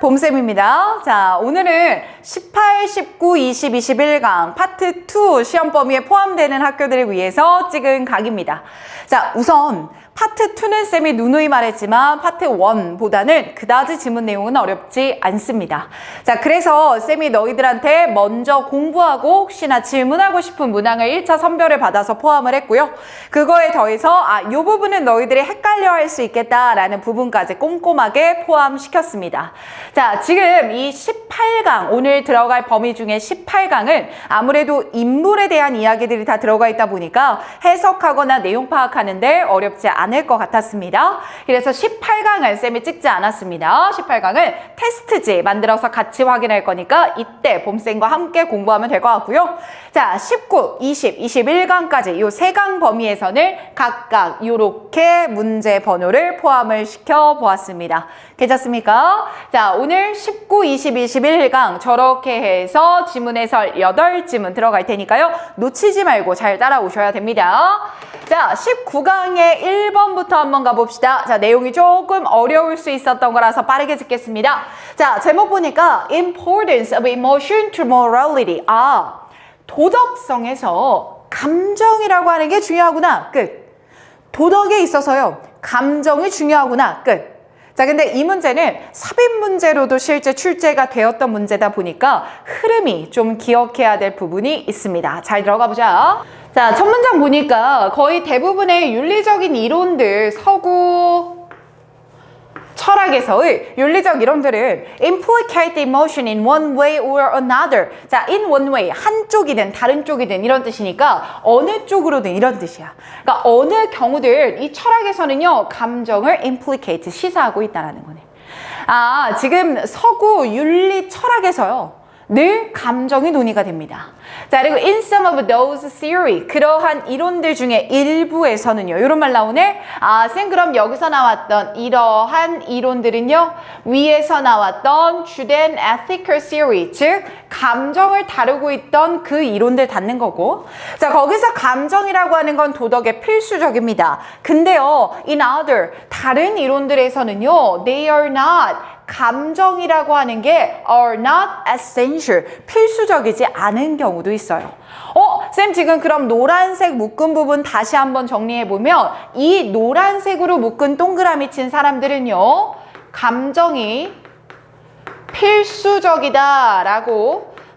봄쌤입니다. 자, 오늘은 18, 19, 20, 21강 파트 2 시험 범위에 포함되는 학교들을 위해서 찍은 강의입니다. 자, 우선 파트 2는 쌤이 누누이 말했지만 파트 1보다는 그다지 지문 내용은 어렵지 않습니다. 자, 그래서 쌤이 너희들한테 먼저 공부하고 혹시나 질문하고 싶은 문항을 1차 선별을 받아서 포함을 했고요. 그거에 더해서 이 부분은 너희들이 헷갈려 할 수 있겠다라는 부분까지 꼼꼼하게 포함시켰습니다. 자, 지금 이 18강, 오늘 들어갈 범위 중에 18강은 아무래도 인물에 대한 이야기들이 다 들어가 있다 보니까 해석하거나 내용 파악하는데 어렵지 않을 것 같았습니다. 그래서 18강을 쌤이 찍지 않았습니다. 18강은 테스트지 만들어서 같이 확인할 거니까 이때 봄쌤과 함께 공부하면 될 것 같고요. 자, 19, 20, 21강까지 이 3강 범위에서는 각각 이렇게 문제 번호를 포함을 시켜 보았습니다. 괜찮습니까? 자, 오늘 19, 20, 21강 저렇게 해서 지문 해설 8지문 들어갈 테니까요. 놓치지 말고 잘 따라오셔야 됩니다. 자, 19강의 1번부터 한번 가봅시다. 자, 내용이 조금 어려울 수 있었던 거라서 빠르게 짚겠습니다. 자, 제목 보니까 Importance of Emotion to Morality. 도덕성에서 감정이라고 하는 게 중요하구나. 끝. 도덕에 있어서요. 감정이 중요하구나. 끝. 자, 근데 이 문제는 삽입 문제로도 실제 출제가 되었던 문제다 보니까 흐름이 좀 기억해야 될 부분이 있습니다. 잘 들어가 보자. 자, 첫 문장 보니까 거의 대부분의 윤리적인 이론들, 서구 철학에서의 윤리적 이론들은 implicate the emotion in one way or another. 자, in one way, 한쪽이든 다른 쪽이든 이런 뜻이니까 어느 쪽으로든 이런 뜻이야. 그러니까 어느 경우들 이 철학에서는요, 감정을 implicate, 시사하고 있다는 거네. 지금 서구 윤리 철학에서요, 늘 감정이 논의가 됩니다. 자, 그리고 in some of those theory, 그러한 이론들 중에 일부에서는요, 이런 말 나오네. 쌤, 그럼 여기서 나왔던 이러한 이론들은요, 위에서 나왔던 주된 ethical theory, 즉 감정을 다루고 있던 그 이론들 닫는 거고, 자, 거기서 감정이라고 하는 건 도덕의 필수적입니다. 근데요, in other, 다른 이론들에서는요, they are not, 감정이라고 하는 게 are not essential, 필수적이지 않은 경우도 있어요. 쌤, 지금 그럼 노란색 묶은 부분 다시 한번 정리해보면 이 노란색으로 묶은 동그라미 친 사람들은요, 감정이 필수적이다라고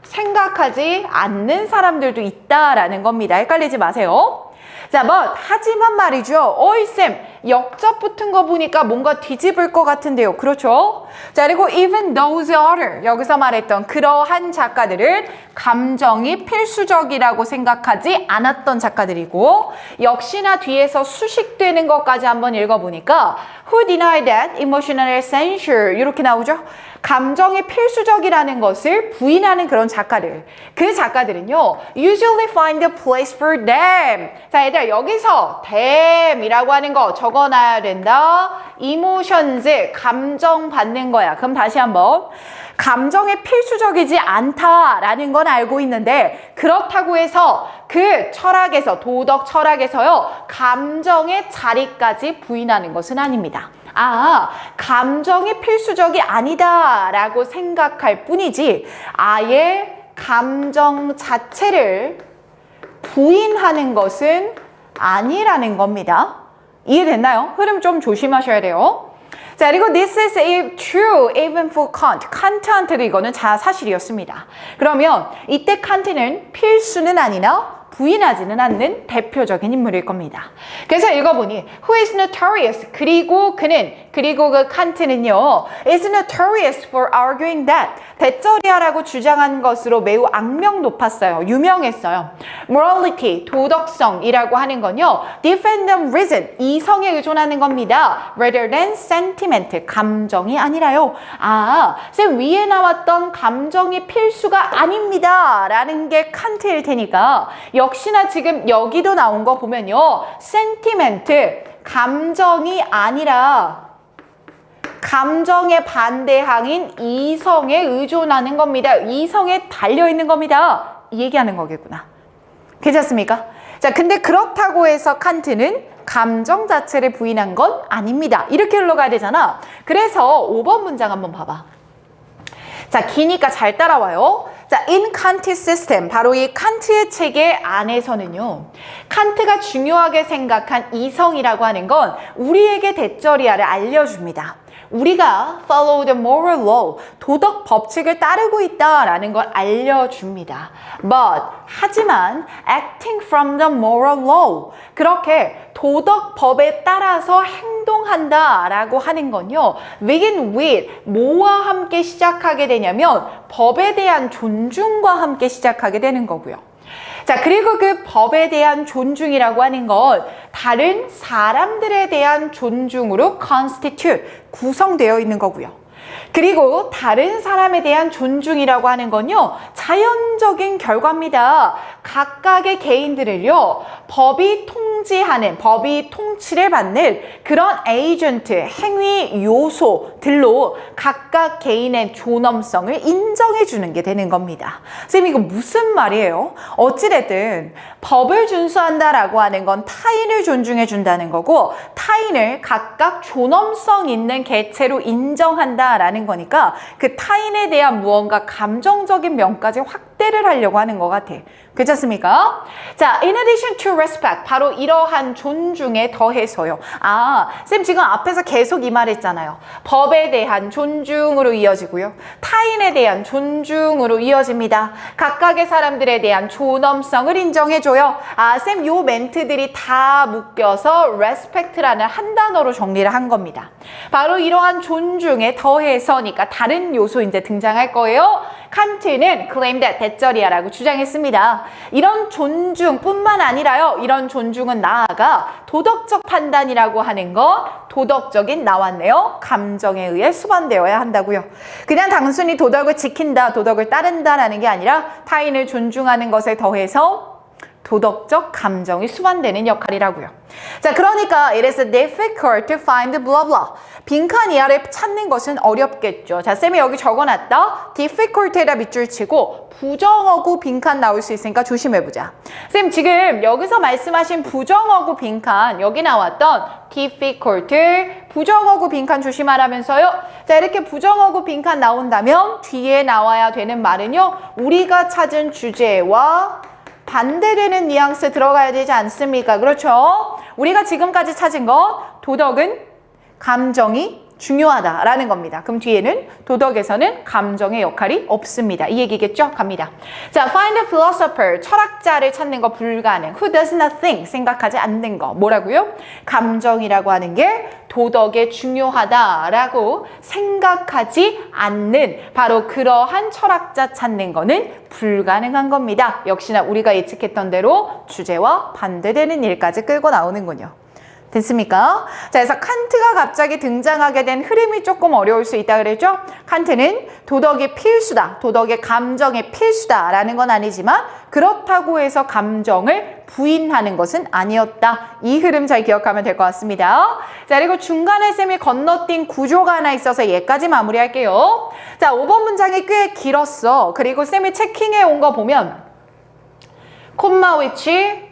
생각하지 않는 사람들도 있다라는 겁니다. 헷갈리지 마세요. 자, 하지만 말이죠. 쌤, 역접 붙은 거 보니까 뭔가 뒤집을 것 같은데요. 그렇죠? 자, 그리고 even those other, 여기서 말했던 그러한 작가들은 감정이 필수적이라고 생각하지 않았던 작가들이고, 역시나 뒤에서 수식되는 것까지 한번 읽어보니까 who deny that emotional essential 이렇게 나오죠? 감정이 필수적이라는 것을 부인하는 그런 작가들. 그 작가들은요, usually find a place for them. 자, 얘들아, 여기서 them이라고 하는 거 적어놔야 된다. emotions, 감정 받는 거야. 그럼 다시 한번. 감정이 필수적이지 않다라는 건 알고 있는데, 그렇다고 해서 그 철학에서, 도덕 철학에서요, 감정의 자리까지 부인하는 것은 아닙니다. 감정이 필수적이 아니다라고 생각할 뿐이지 아예 감정 자체를 부인하는 것은 아니라는 겁니다. 이해됐나요? 흐름 좀 조심하셔야 돼요. 자, 그리고 this is true even for Kant. 칸트한테도 이거는 사실이었습니다. 그러면 이때 칸트는 필수는 아니나 부인하지는 않는 대표적인 인물일 겁니다. 그래서 읽어보니 who is notorious, 그리고 그 칸트는요, is notorious for arguing that, 대쩌리하라고 주장한 것으로 매우 악명 높았어요. 유명했어요. morality, 도덕성이라고 하는 건요, defend the reason, 이성에 의존하는 겁니다. rather than sentiment, 감정이 아니라요. 쌤, 위에 나왔던 감정이 필수가 아닙니다 라는 게 칸트일 테니까 역시나 지금 여기도 나온 거 보면요, sentiment, 감정이 아니라 감정의 반대항인 이성에 의존하는 겁니다. 이성에 달려있는 겁니다. 이 얘기하는 거겠구나. 괜찮습니까? 자, 근데 그렇다고 해서 칸트는 감정 자체를 부인한 건 아닙니다. 이렇게 흘러가야 되잖아. 그래서 5번 문장 한번 봐봐. 자, 기니까 잘 따라와요. 자, in Kant system, 바로 이 칸트의 체계 안에서는요, 칸트가 중요하게 생각한 이성이라고 하는 건 우리에게 대절이야를 알려줍니다. 우리가 follow the moral law, 도덕 법칙을 따르고 있다라는 걸 알려줍니다. But, 하지만 acting from the moral law, 그렇게 도덕 법에 따라서 행동한다라고 하는 건요, begin with, 뭐와 함께 시작하게 되냐면 법에 대한 존중과 함께 시작하게 되는 거고요. 자, 그리고 그 법에 대한 존중이라고 하는 건 다른 사람들에 대한 존중으로 constitute, 구성되어 있는 거고요. 그리고 다른 사람에 대한 존중이라고 하는 건요, 자연적인 결과입니다. 각각의 개인들을요, 법이 통지하는, 법이 통치를 받는 그런 에이전트, 행위 요소들로 각각 개인의 존엄성을 인정해 주는 게 되는 겁니다. 선생님, 이거 무슨 말이에요? 어찌됐든 법을 준수한다라고 하는 건 타인을 존중해 준다는 거고, 타인을 각각 존엄성 있는 개체로 인정한다라는 거니까 그 타인에 대한 무언가 감정적인 면까지 확대를 하려고 하는 것 같아. 그렇지 않습니까? 자, in addition to respect, 바로 이러한 존중에 더해서요. 아, 쌤 지금 앞에서 계속 이 말 했잖아요. 법에 대한 존중으로 이어지고요. 타인에 대한 존중으로 이어집니다. 각각의 사람들에 대한 존엄성을 인정해줘요. 아, 쌤 요 멘트들이 다 묶여서 respect라는 한 단어로 정리를 한 겁니다. 바로 이러한 존중에 더해서니까 다른 요소 이제 등장할 거예요. 칸트는 claim that, 대절이야라고 주장했습니다. 이런 존중뿐만 아니라요, 이런 존중은 나아가 도덕적 판단이라고 하는 건 도덕적인 나왔네요. 감정에 의해 수반되어야 한다고요. 그냥 단순히 도덕을 지킨다, 도덕을 따른다라는 게 아니라 타인을 존중하는 것에 더해서 도덕적 감정이 수반되는 역할이라고요. 자, 그러니까 it is difficult to find blah blah. 빈칸 이하를 찾는 것은 어렵겠죠. 자, 쌤이 여기 적어놨다. difficult에다 밑줄 치고 부정어구 빈칸 나올 수 있으니까 조심해보자. 쌤 지금 여기서 말씀하신 부정어구 빈칸, 여기 나왔던 difficult, 부정어구 빈칸 조심하라면서요. 자, 이렇게 부정어구 빈칸 나온다면 뒤에 나와야 되는 말은요, 우리가 찾은 주제와 반대되는 뉘앙스 들어가야 되지 않습니까? 그렇죠? 우리가 지금까지 찾은 건 도덕은 감정이 중요하다라는 겁니다. 그럼 뒤에는 도덕에서는 감정의 역할이 없습니다. 이 얘기겠죠? 갑니다. 자, find a philosopher, 철학자를 찾는 거 불가능. Who does not think, 생각하지 않는 거. 뭐라고요? 감정이라고 하는 게 도덕에 중요하다라고 생각하지 않는 바로 그러한 철학자 찾는 거는 불가능한 겁니다. 역시나 우리가 예측했던 대로 주제와 반대되는 일까지 끌고 나오는군요. 됐습니까? 자, 그래서 칸트가 갑자기 등장하게 된 흐름이 조금 어려울 수 있다 그랬죠? 칸트는 도덕이 필수다, 도덕의 감정이 필수다라는 건 아니지만 그렇다고 해서 감정을 부인하는 것은 아니었다. 이 흐름 잘 기억하면 될 것 같습니다. 자, 그리고 중간에 쌤이 건너뛴 구조가 하나 있어서 얘까지 마무리할게요. 자, 5번 문장이 꽤 길었어. 그리고 쌤이 체킹해 온 거 보면 콤마 위치,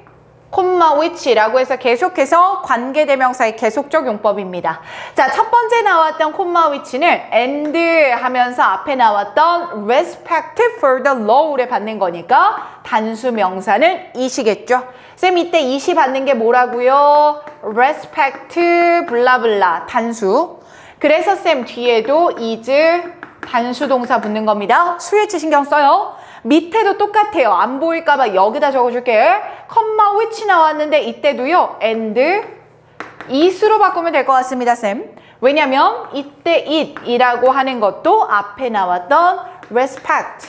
콤마 위치라고 해서 계속해서 관계대명사의 계속적 용법입니다. 자, 첫 번째 나왔던 콤마 위치는 and 하면서 앞에 나왔던 respect for the law를 받는 거니까 단수 명사는 it이겠죠. 쌤 이때 it이 받는 게 뭐라고요? respect 블라블라 단수. 그래서 쌤 뒤에도 is 단수 동사 붙는 겁니다. 수일치 신경 써요. 밑에도 똑같아요. 안 보일까봐 여기다 적어줄게. 컴마 which 나왔는데 이때도요. and, it으로 바꾸면 될 것 같습니다, 쌤. 왜냐면 이때 it이라고 하는 것도 앞에 나왔던 respect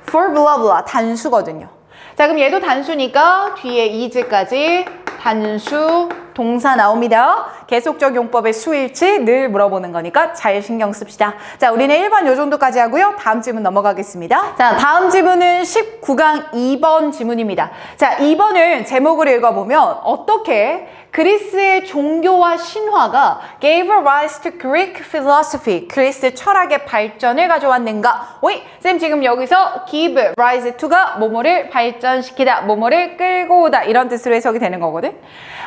for blah blah 단수거든요. 자, 그럼 얘도 단수니까 뒤에 is까지 단수 동사 나옵니다. 계속적 용법의 수일치 늘 물어보는 거니까 잘 신경 씁시다. 자, 우리는 1번 요 정도까지 하고요. 다음 지문 넘어가겠습니다. 자, 다음 지문은 19강 2번 지문입니다. 자, 2번을 제목을 읽어보면 어떻게 그리스의 종교와 신화가 gave rise to Greek philosophy, 그리스 철학의 발전을 가져왔는가? 오이, 쌤 지금 여기서 give rise to가 뭐뭐를 발전시키다, 뭐뭐를 끌고 오다 이런 뜻으로 해석이 되는 거거든.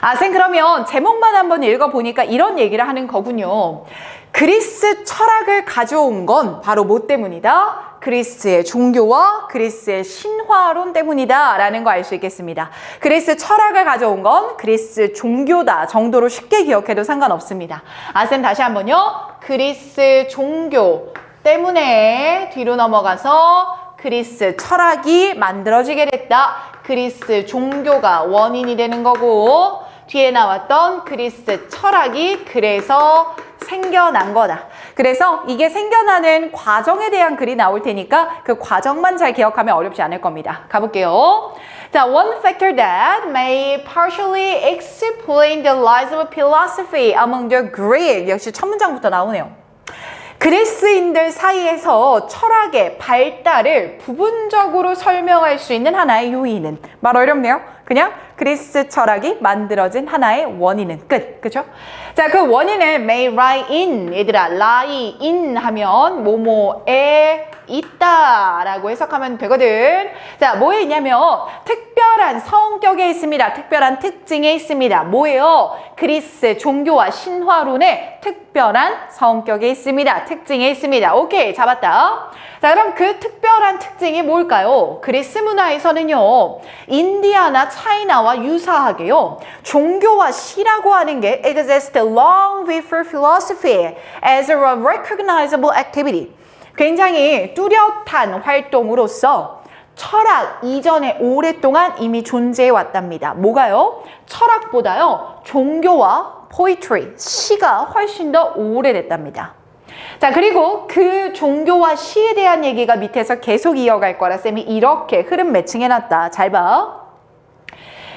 아, 쌤 그러면 제목만 한번 읽어보니까 이런 얘기를 하는 거군요. 그리스 철학을 가져온 건 바로 뭐 때문이다? 그리스의 종교와 그리스의 신화론 때문이다 라는 거 알 수 있겠습니다. 그리스 철학을 가져온 건 그리스 종교다 정도로 쉽게 기억해도 상관없습니다. 쌤 다시 한번요. 그리스 종교 때문에 뒤로 넘어가서 그리스 철학이 만들어지게 됐다. 그리스 종교가 원인이 되는 거고 뒤에 나왔던 그리스 철학이 그래서 생겨난 거다. 그래서 이게 생겨나는 과정에 대한 글이 나올 테니까 그 과정만 잘 기억하면 어렵지 않을 겁니다. 가볼게요. 자, one factor that may partially explain the rise of philosophy among the Greek. 역시 첫 문장부터 나오네요. 그리스인들 사이에서 철학의 발달을 부분적으로 설명할 수 있는 하나의 요인은 말 어렵네요. 그냥 그리스 철학이 만들어진 하나의 원인은 끝. 그죠? 자, 그 원인을 may lie in. 얘들아, lie in 하면 뭐뭐에 있다라고 해석하면 되거든. 자, 뭐에 있냐면 특별한 성격에 있습니다. 특별한 특징에 있습니다. 뭐예요? 그리스 종교와 신화론의 특별한 성격에 있습니다. 특징에 있습니다. 오케이, 잡았다. 자, 그럼 그 특별한 특징이 뭘까요? 그리스 문화에서는요, 인디아나 차이나와 유사하게요, 종교와 시라고 하는 게 exists long before philosophy as a recognizable activity. 굉장히 뚜렷한 활동으로서 철학 이전에 오랫동안 이미 존재해 왔답니다. 뭐가요? 철학보다요, 종교와 poetry, 시가 훨씬 더 오래됐답니다. 자, 그리고 그 종교와 시에 대한 얘기가 밑에서 계속 이어갈 거라 쌤이 이렇게 흐름 매칭해놨다. 잘 봐.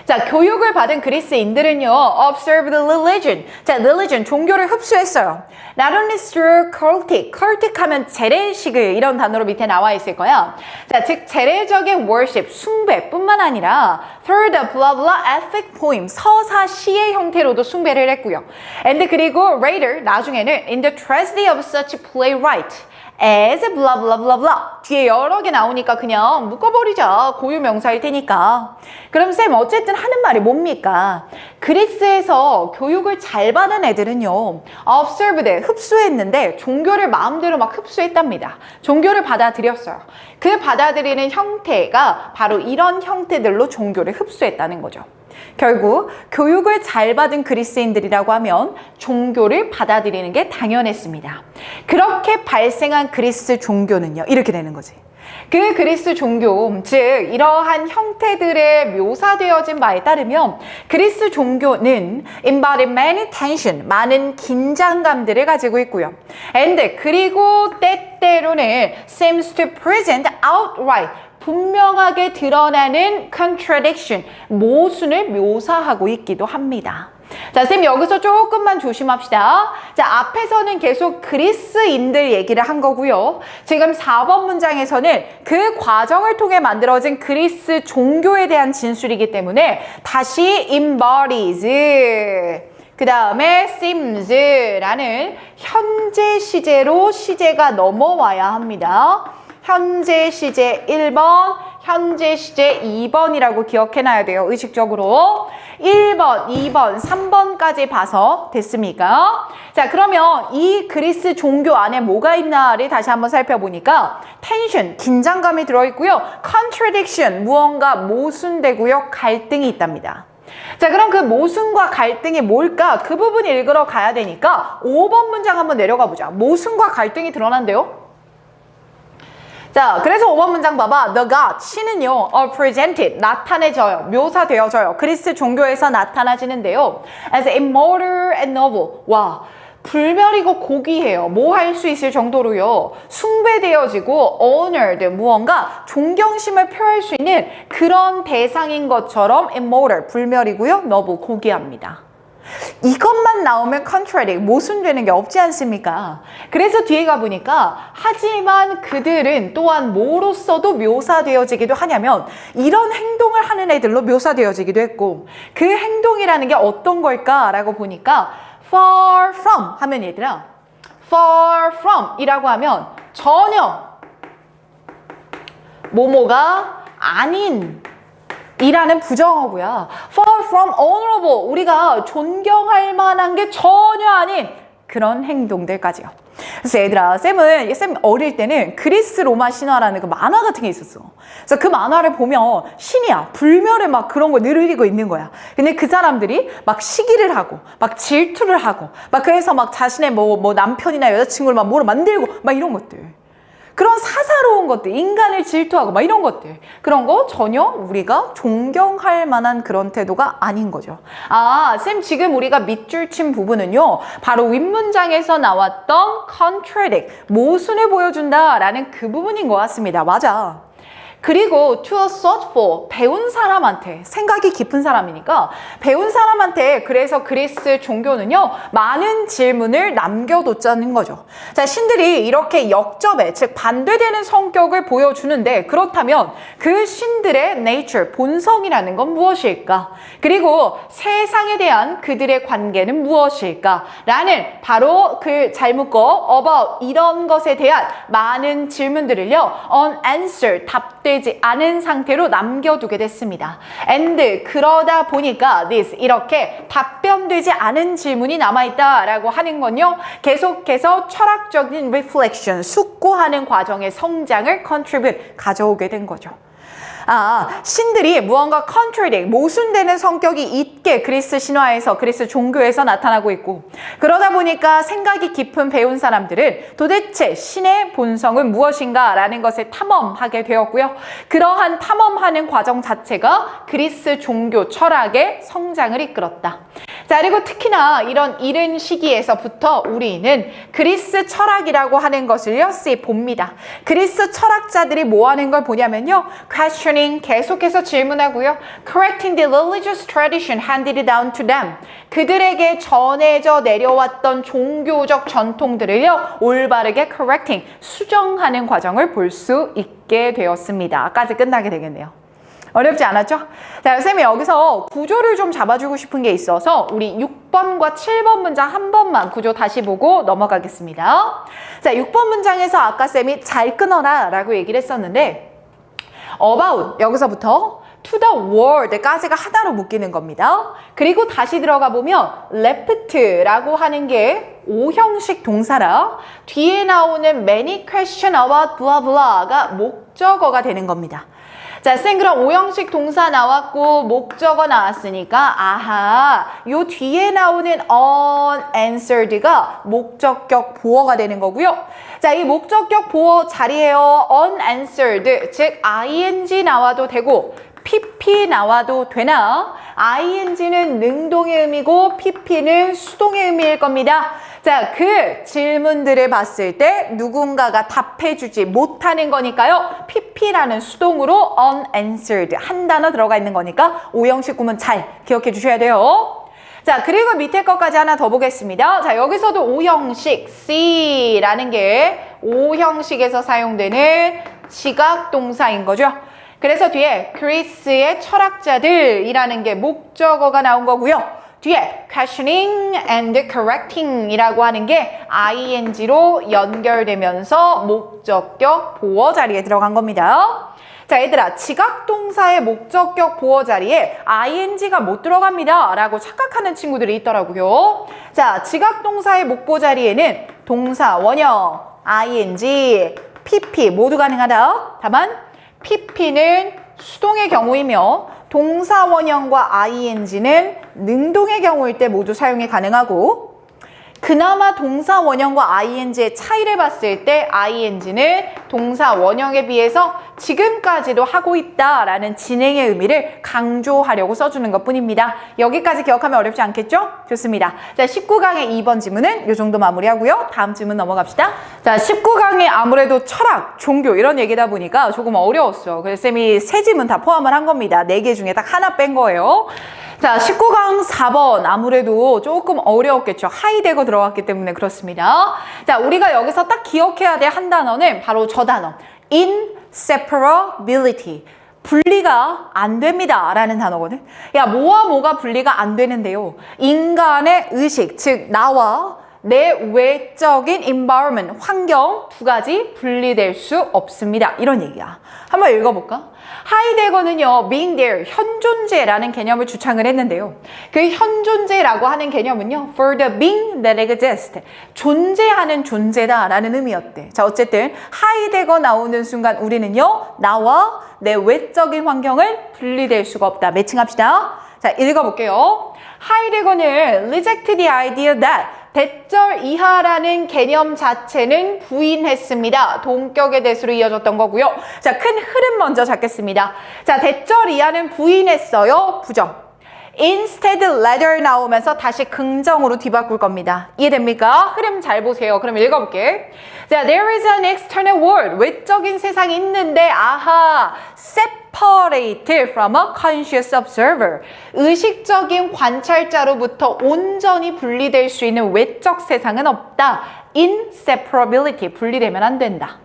자, 교육을 받은 그리스인들은요, observe the religion. 자, religion, 종교를 흡수했어요. Not only through cultic. cultic 하면 재래식을 이런 단어로 밑에 나와 있을 거야. 자, 즉, 재래적인 worship, 숭배뿐만 아니라 through the blah blah epic poem, 서사 시의 형태로도 숭배를 했고요. And 그리고 later, 나중에는 in the tragedy of such playwright. as blah blah blah blah. 뒤에 여러 개 나오니까 그냥 묶어버리자. 고유명사일 테니까. 그럼 쌤 어쨌든 하는 말이 뭡니까? 그리스에서 교육을 잘 받은 애들은요, observed, 흡수했는데 종교를 마음대로 막 흡수했답니다. 종교를 받아들였어요. 그 받아들이는 형태가 바로 이런 형태들로 종교를 흡수했다는 거죠. 결국 교육을 잘 받은 그리스인들이라고 하면 종교를 받아들이는 게 당연했습니다. 그렇게 발생한 그리스 종교는요, 이렇게 되는 거지. 그 그리스 종교, 즉 이러한 형태들에 묘사되어진 바에 따르면 그리스 종교는 embody many tension, 많은 긴장감들을 가지고 있고요. And 그리고 때때로는 seems to present outright, 분명하게 드러나는 contradiction, 모순을 묘사하고 있기도 합니다. 자, 쌤 여기서 조금만 조심합시다. 자, 앞에서는 계속 그리스인들 얘기를 한 거고요. 지금 4번 문장에서는 그 과정을 통해 만들어진 그리스 종교에 대한 진술이기 때문에 다시 embodies, 그 다음에 seems라는 현재 시제로 시제가 넘어와야 합니다. 현재 시제 1번, 현재 시제 2번이라고 기억해놔야 돼요. 의식적으로. 1번, 2번, 3번까지 봐서 됐습니까? 자, 그러면 이 그리스 종교 안에 뭐가 있나를 다시 한번 살펴보니까 텐션, 긴장감이 들어있고요. contradiction, 무언가 모순되고요. 갈등이 있답니다. 자, 그럼 그 모순과 갈등이 뭘까? 그 부분 읽으러 가야 되니까 5번 문장 한번 내려가 보자. 모순과 갈등이 드러난대요. 자, 그래서 5번 문장 봐봐. The God, 신은요, are presented, 나타내져요. 묘사되어져요. 그리스 종교에서 나타나지는데요. as immortal and noble. 와, 불멸이고 고귀해요. 뭐 할 수 있을 정도로요. 숭배되어지고 honored, 무언가 존경심을 표할 수 있는 그런 대상인 것처럼 immortal, 불멸이고요. noble, 고귀합니다. 이것만 나오면 contradict, 모순되는 게 없지 않습니까? 그래서 뒤에 가보니까 하지만 그들은 또한 뭐로서도 묘사되어지기도 하냐면 이런 행동을 하는 애들로 묘사되어지기도 했고 그 행동이라는 게 어떤 걸까라고 보니까 far from 하면 얘들아 far from 이라고 하면 전혀 뭐뭐가 아닌 이라는 부정어고요. Far from honorable, 우리가 존경할 만한 게 전혀 아닌 그런 행동들까지요. 그래서 얘들아, 쌤 어릴 때는 그리스 로마 신화라는 그 만화 같은 게 있었어. 그래서 그 만화를 보면 신이야. 불멸의 막 그런 거 느리고 있는 거야. 근데 그 사람들이 막 시기를 하고, 막 질투를 하고, 막 그래서 막 자신의 뭐 남편이나 여자친구를 막 뭐로 만들고, 막 이런 것들. 그런 사사로운 것들, 인간을 질투하고 막 이런 것들, 그런 거 전혀 우리가 존경할 만한 그런 태도가 아닌 거죠. 아, 쌤 지금 우리가 밑줄 친 부분은요, 바로 윗문장에서 나왔던 contradict, 모순을 보여준다라는 그 부분인 것 같습니다. 맞아. 그리고 to a thoughtful, 배운 사람한테, 생각이 깊은 사람이니까 배운 사람한테 그래서 그리스 종교는요, 많은 질문을 남겨뒀자는 거죠. 자, 신들이 이렇게 역접에, 즉 반대되는 성격을 보여주는데 그렇다면 그 신들의 nature, 본성이라는 건 무엇일까? 그리고 세상에 대한 그들의 관계는 무엇일까? 라는 바로 그 잘 묶어 about 이런 것에 대한 많은 질문들을요, unanswered, 답되지 않은 상태로 남겨두게 됐습니다. And 그러다 보니까 this 이렇게 답변되지 않은 질문이 남아있다라고 하는 건요, 계속해서 철학적인 reflection, 숙고하는 과정의 성장을 contribute, 가져오게 된 거죠. 아, 신들이 무언가 contradict, 모순되는 성격이 있게 그리스 신화에서, 그리스 종교에서 나타나고 있고, 그러다 보니까 생각이 깊은 배운 사람들은 도대체 신의 본성은 무엇인가 라는 것을 탐험하게 되었고요. 그러한 탐험하는 과정 자체가 그리스 종교 철학의 성장을 이끌었다. 자, 그리고 특히나 이런 이른 시기에서부터 우리는 그리스 철학이라고 하는 것을요, 봅니다. 그리스 철학자들이 뭐 하는 걸 보냐면요, questioning, 계속해서 질문하고요, correcting the religious tradition handed down to them, 그들에게 전해져 내려왔던 종교적 전통들을요, 올바르게 correcting, 수정하는 과정을 볼 수 있게 되었습니다. 까지 끝나게 되겠네요. 어렵지 않았죠? 자, 쌤이 여기서 구조를 좀 잡아주고 싶은 게 있어서 우리 6번과 7번 문장 한 번만 구조 다시 보고 넘어가겠습니다. 자, 6번 문장에서 아까 쌤이 잘 끊어라 라고 얘기를 했었는데, about 여기서부터 to the world까지가 하나로 묶이는 겁니다. 그리고 다시 들어가 보면 left라고 하는 게 오형식 동사라 뒤에 나오는 many question about blah blah가 목적어가 되는 겁니다. 자, 쌤 그럼 오형식 동사 나왔고 목적어 나왔으니까 아하, 요 뒤에 나오는 unanswered가 목적격 보어가 되는 거고요. 자, 이 목적격 보어 자리에요, unanswered, 즉 ing 나와도 되고 pp 나와도 되나? ing는 능동의 의미고 pp는 수동의 의미일 겁니다. 자, 그 질문들을 봤을 때 누군가가 답해주지 못하는 거니까요, pp라는 수동으로 unanswered 한 단어 들어가 있는 거니까 오형식 구문 잘 기억해 주셔야 돼요. 자, 그리고 밑에 것까지 하나 더 보겠습니다. 자, 여기서도 오형식 C라는 게 오형식에서 사용되는 지각동사인 거죠. 그래서 뒤에 그리스의 철학자들이라는 게 목적어가 나온 거고요. 뒤에 questioning and correcting 이라고 하는 게 ing로 연결되면서 목적격 보어 자리에 들어간 겁니다. 자, 얘들아, 지각동사의 목적격 보어 자리에 ing가 못 들어갑니다 라고 착각하는 친구들이 있더라고요. 자, 지각동사의 목보 자리에는 동사, 원형, ing, pp 모두 가능하다. 다만 pp는 수동의 경우이며 동사 원형과 ing는 능동의 경우일 때 모두 사용이 가능하고, 그나마 동사 원형과 ing의 차이를 봤을 때 ing는 동사 원형에 비해서 지금까지도 하고 있다라는 진행의 의미를 강조하려고 써주는 것뿐입니다. 여기까지 기억하면 어렵지 않겠죠? 좋습니다. 자, 19강의 2번 지문은 이 정도 마무리하고요. 다음 지문 넘어갑시다. 자, 19강이 아무래도 철학, 종교 이런 얘기다 보니까 조금 어려웠어요. 그래서 쌤이 세 지문 다 포함을 한 겁니다. 4개 중에 딱 하나 뺀 거예요. 자, 19강 4번 아무래도 조금 어려웠겠죠. 하이데거 들어갔기 때문에 그렇습니다. 자, 우리가 여기서 딱 기억해야 될 한 단어는 바로 저 단어, inseparability. 분리가 안 됩니다 라는 단어거든. 야, 뭐와 뭐가 분리가 안 되는데요, 인간의 의식, 즉 나와 내 외적인 environment, 환경 두 가지 분리될 수 없습니다. 이런 얘기야. 한번 읽어볼까? 하이데거는요, being there, 현존재라는 개념을 주창을 했는데요. 그 현존재라고 하는 개념은요, for the being that exists, 존재하는 존재다라는 의미였대. 자, 어쨌든 하이데거 나오는 순간 우리는요, 나와 내 외적인 환경을 분리될 수가 없다. 매칭합시다. 자, 읽어볼게요. 하이데거는 reject the idea that 대절 이하라는 개념 자체는 부인했습니다. 동격의 대수로 이어졌던 거고요. 자, 큰 흐름 먼저 잡겠습니다. 자, 대절 이하는 부인했어요. 부정. instead letter 나오면서 다시 긍정으로 뒤바꿀 겁니다. 이해됩니까? 흐름 잘 보세요. 그럼 읽어볼게. 자, there is an external world. 외적인 세상이 있는데, 아하, separated from a conscious observer. 의식적인 관찰자로부터 온전히 분리될 수 있는 외적 세상은 없다. inseparability, 분리되면 안 된다.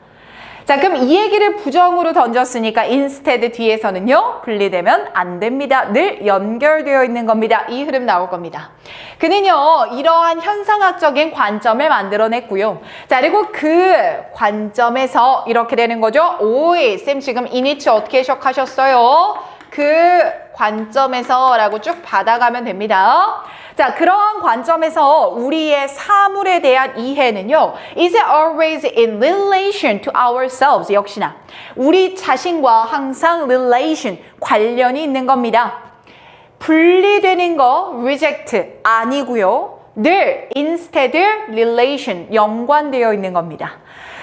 자, 그럼 이 얘기를 부정으로 던졌으니까 instead 뒤에서는요, 분리되면 안 됩니다. 늘 연결되어 있는 겁니다. 이 흐름 나올 겁니다. 그는요, 이러한 현상학적인 관점을 만들어냈고요. 자, 그리고 그 관점에서 이렇게 되는 거죠. 오이, 쌤 지금 이니치 어떻게 해석하셨어요? 그 관점에서 라고 쭉 받아가면 됩니다. 자, 그러한 관점에서 우리의 사물에 대한 이해는요, is always in relation to ourselves. 역시나 우리 자신과 항상 relation, 관련이 있는 겁니다. 분리되는 거 reject 아니고요. 늘 instead relation, 연관되어 있는 겁니다.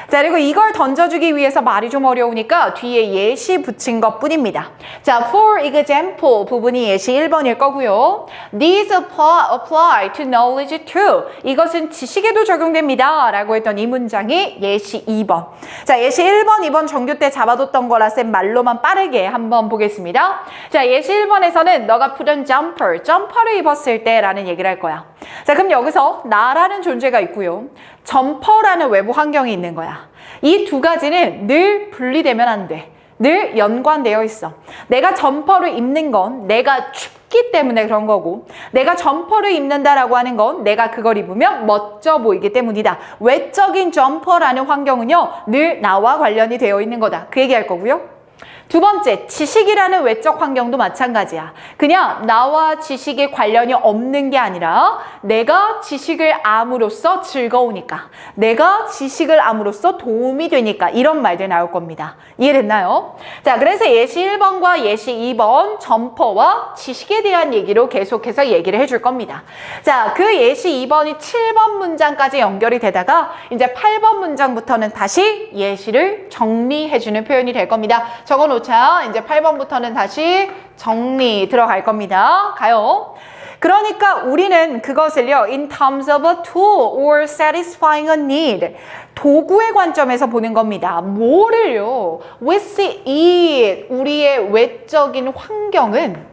자, 그리고 이걸 던져주기 위해서 말이 좀 어려우니까 뒤에 예시 붙인 것 뿐입니다. 자, for example 부분이 예시 1번일 거고요. These apply to knowledge too. 이것은 지식에도 적용됩니다. 라고 했던 이 문장이 예시 2번. 자, 예시 1번, 2번 정규 때 잡아뒀던 거라 쌤 말로만 빠르게 한번 보겠습니다. 자, 예시 1번에서는 너가 푸른 점퍼를 입었을 때 라는 얘기를 할 거야. 자, 그럼 여기서 나라는 존재가 있고요. 점퍼라는 외부 환경이 있는 거야. 이 두 가지는 늘 분리되면 안 돼. 늘 연관되어 있어. 내가 점퍼를 입는 건 내가 춥기 때문에 그런 거고, 내가 점퍼를 입는다라고 하는 건 내가 그걸 입으면 멋져 보이기 때문이다. 외적인 점퍼라는 환경은요, 늘 나와 관련이 되어 있는 거다. 그 얘기할 거고요. 두 번째, 지식이라는 외적 환경도 마찬가지야. 그냥 나와 지식에 관련이 없는 게 아니라 내가 지식을 암으로써 즐거우니까, 내가 지식을 암으로써 도움이 되니까, 이런 말들 나올 겁니다. 이해됐나요? 자, 그래서 예시 1번과 예시 2번 점퍼와 지식에 대한 얘기로 계속해서 얘기를 해줄 겁니다. 자, 그 예시 2번이 7번 문장까지 연결이 되다가 이제 8번 문장부터는 다시 예시를 정리해주는 표현이 될 겁니다. 적어놓자. 이제 8번부터는 다시 정리 들어갈 겁니다. 가요. 그러니까 우리는 그것을요, in terms of a tool or satisfying a need, 도구의 관점에서 보는 겁니다. 뭐를요? with it, 우리의 외적인 환경은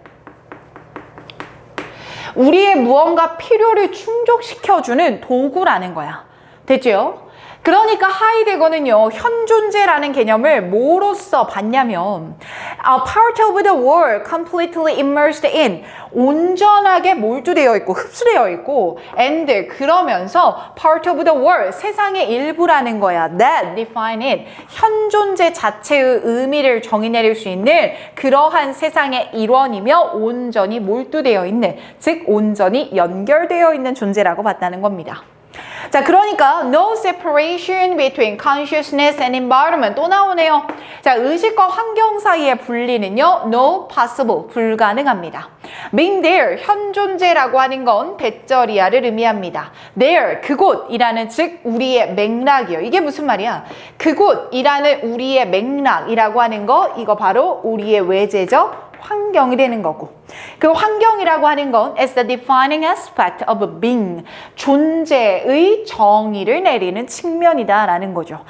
우리의 무언가 필요를 충족시켜주는 도구라는 거야. 됐죠? 그러니까 하이데거는요, 현존재라는 개념을 뭐로써 봤냐면 a part of the world completely immersed in, 온전하게 몰두되어 있고 흡수되어 있고, and 그러면서 part of the world, 세상의 일부라는 거야. that define it, 현존재 자체의 의미를 정의 내릴 수 있는 그러한 세상의 일원이며 온전히 몰두되어 있는, 즉 온전히 연결되어 있는 존재라고 봤다는 겁니다. 자, 그러니까 no separation between consciousness and environment. 또 나오네요. 자, 의식과 환경 사이의 분리는요, no possible, 불가능합니다. being there, 현존재라고 하는 건 대절이야를 의미합니다. there, 그곳이라는 즉 우리의 맥락이요. 이게 무슨 말이야? 그곳이라는 우리의 맥락이라고 하는 거, 이거 바로 우리의 외재적 환경이 되는 거고, 그 환경이라고 하는 건 as the defining aspect of being, 존재의 정의를 내리는 측면이다라는 거죠.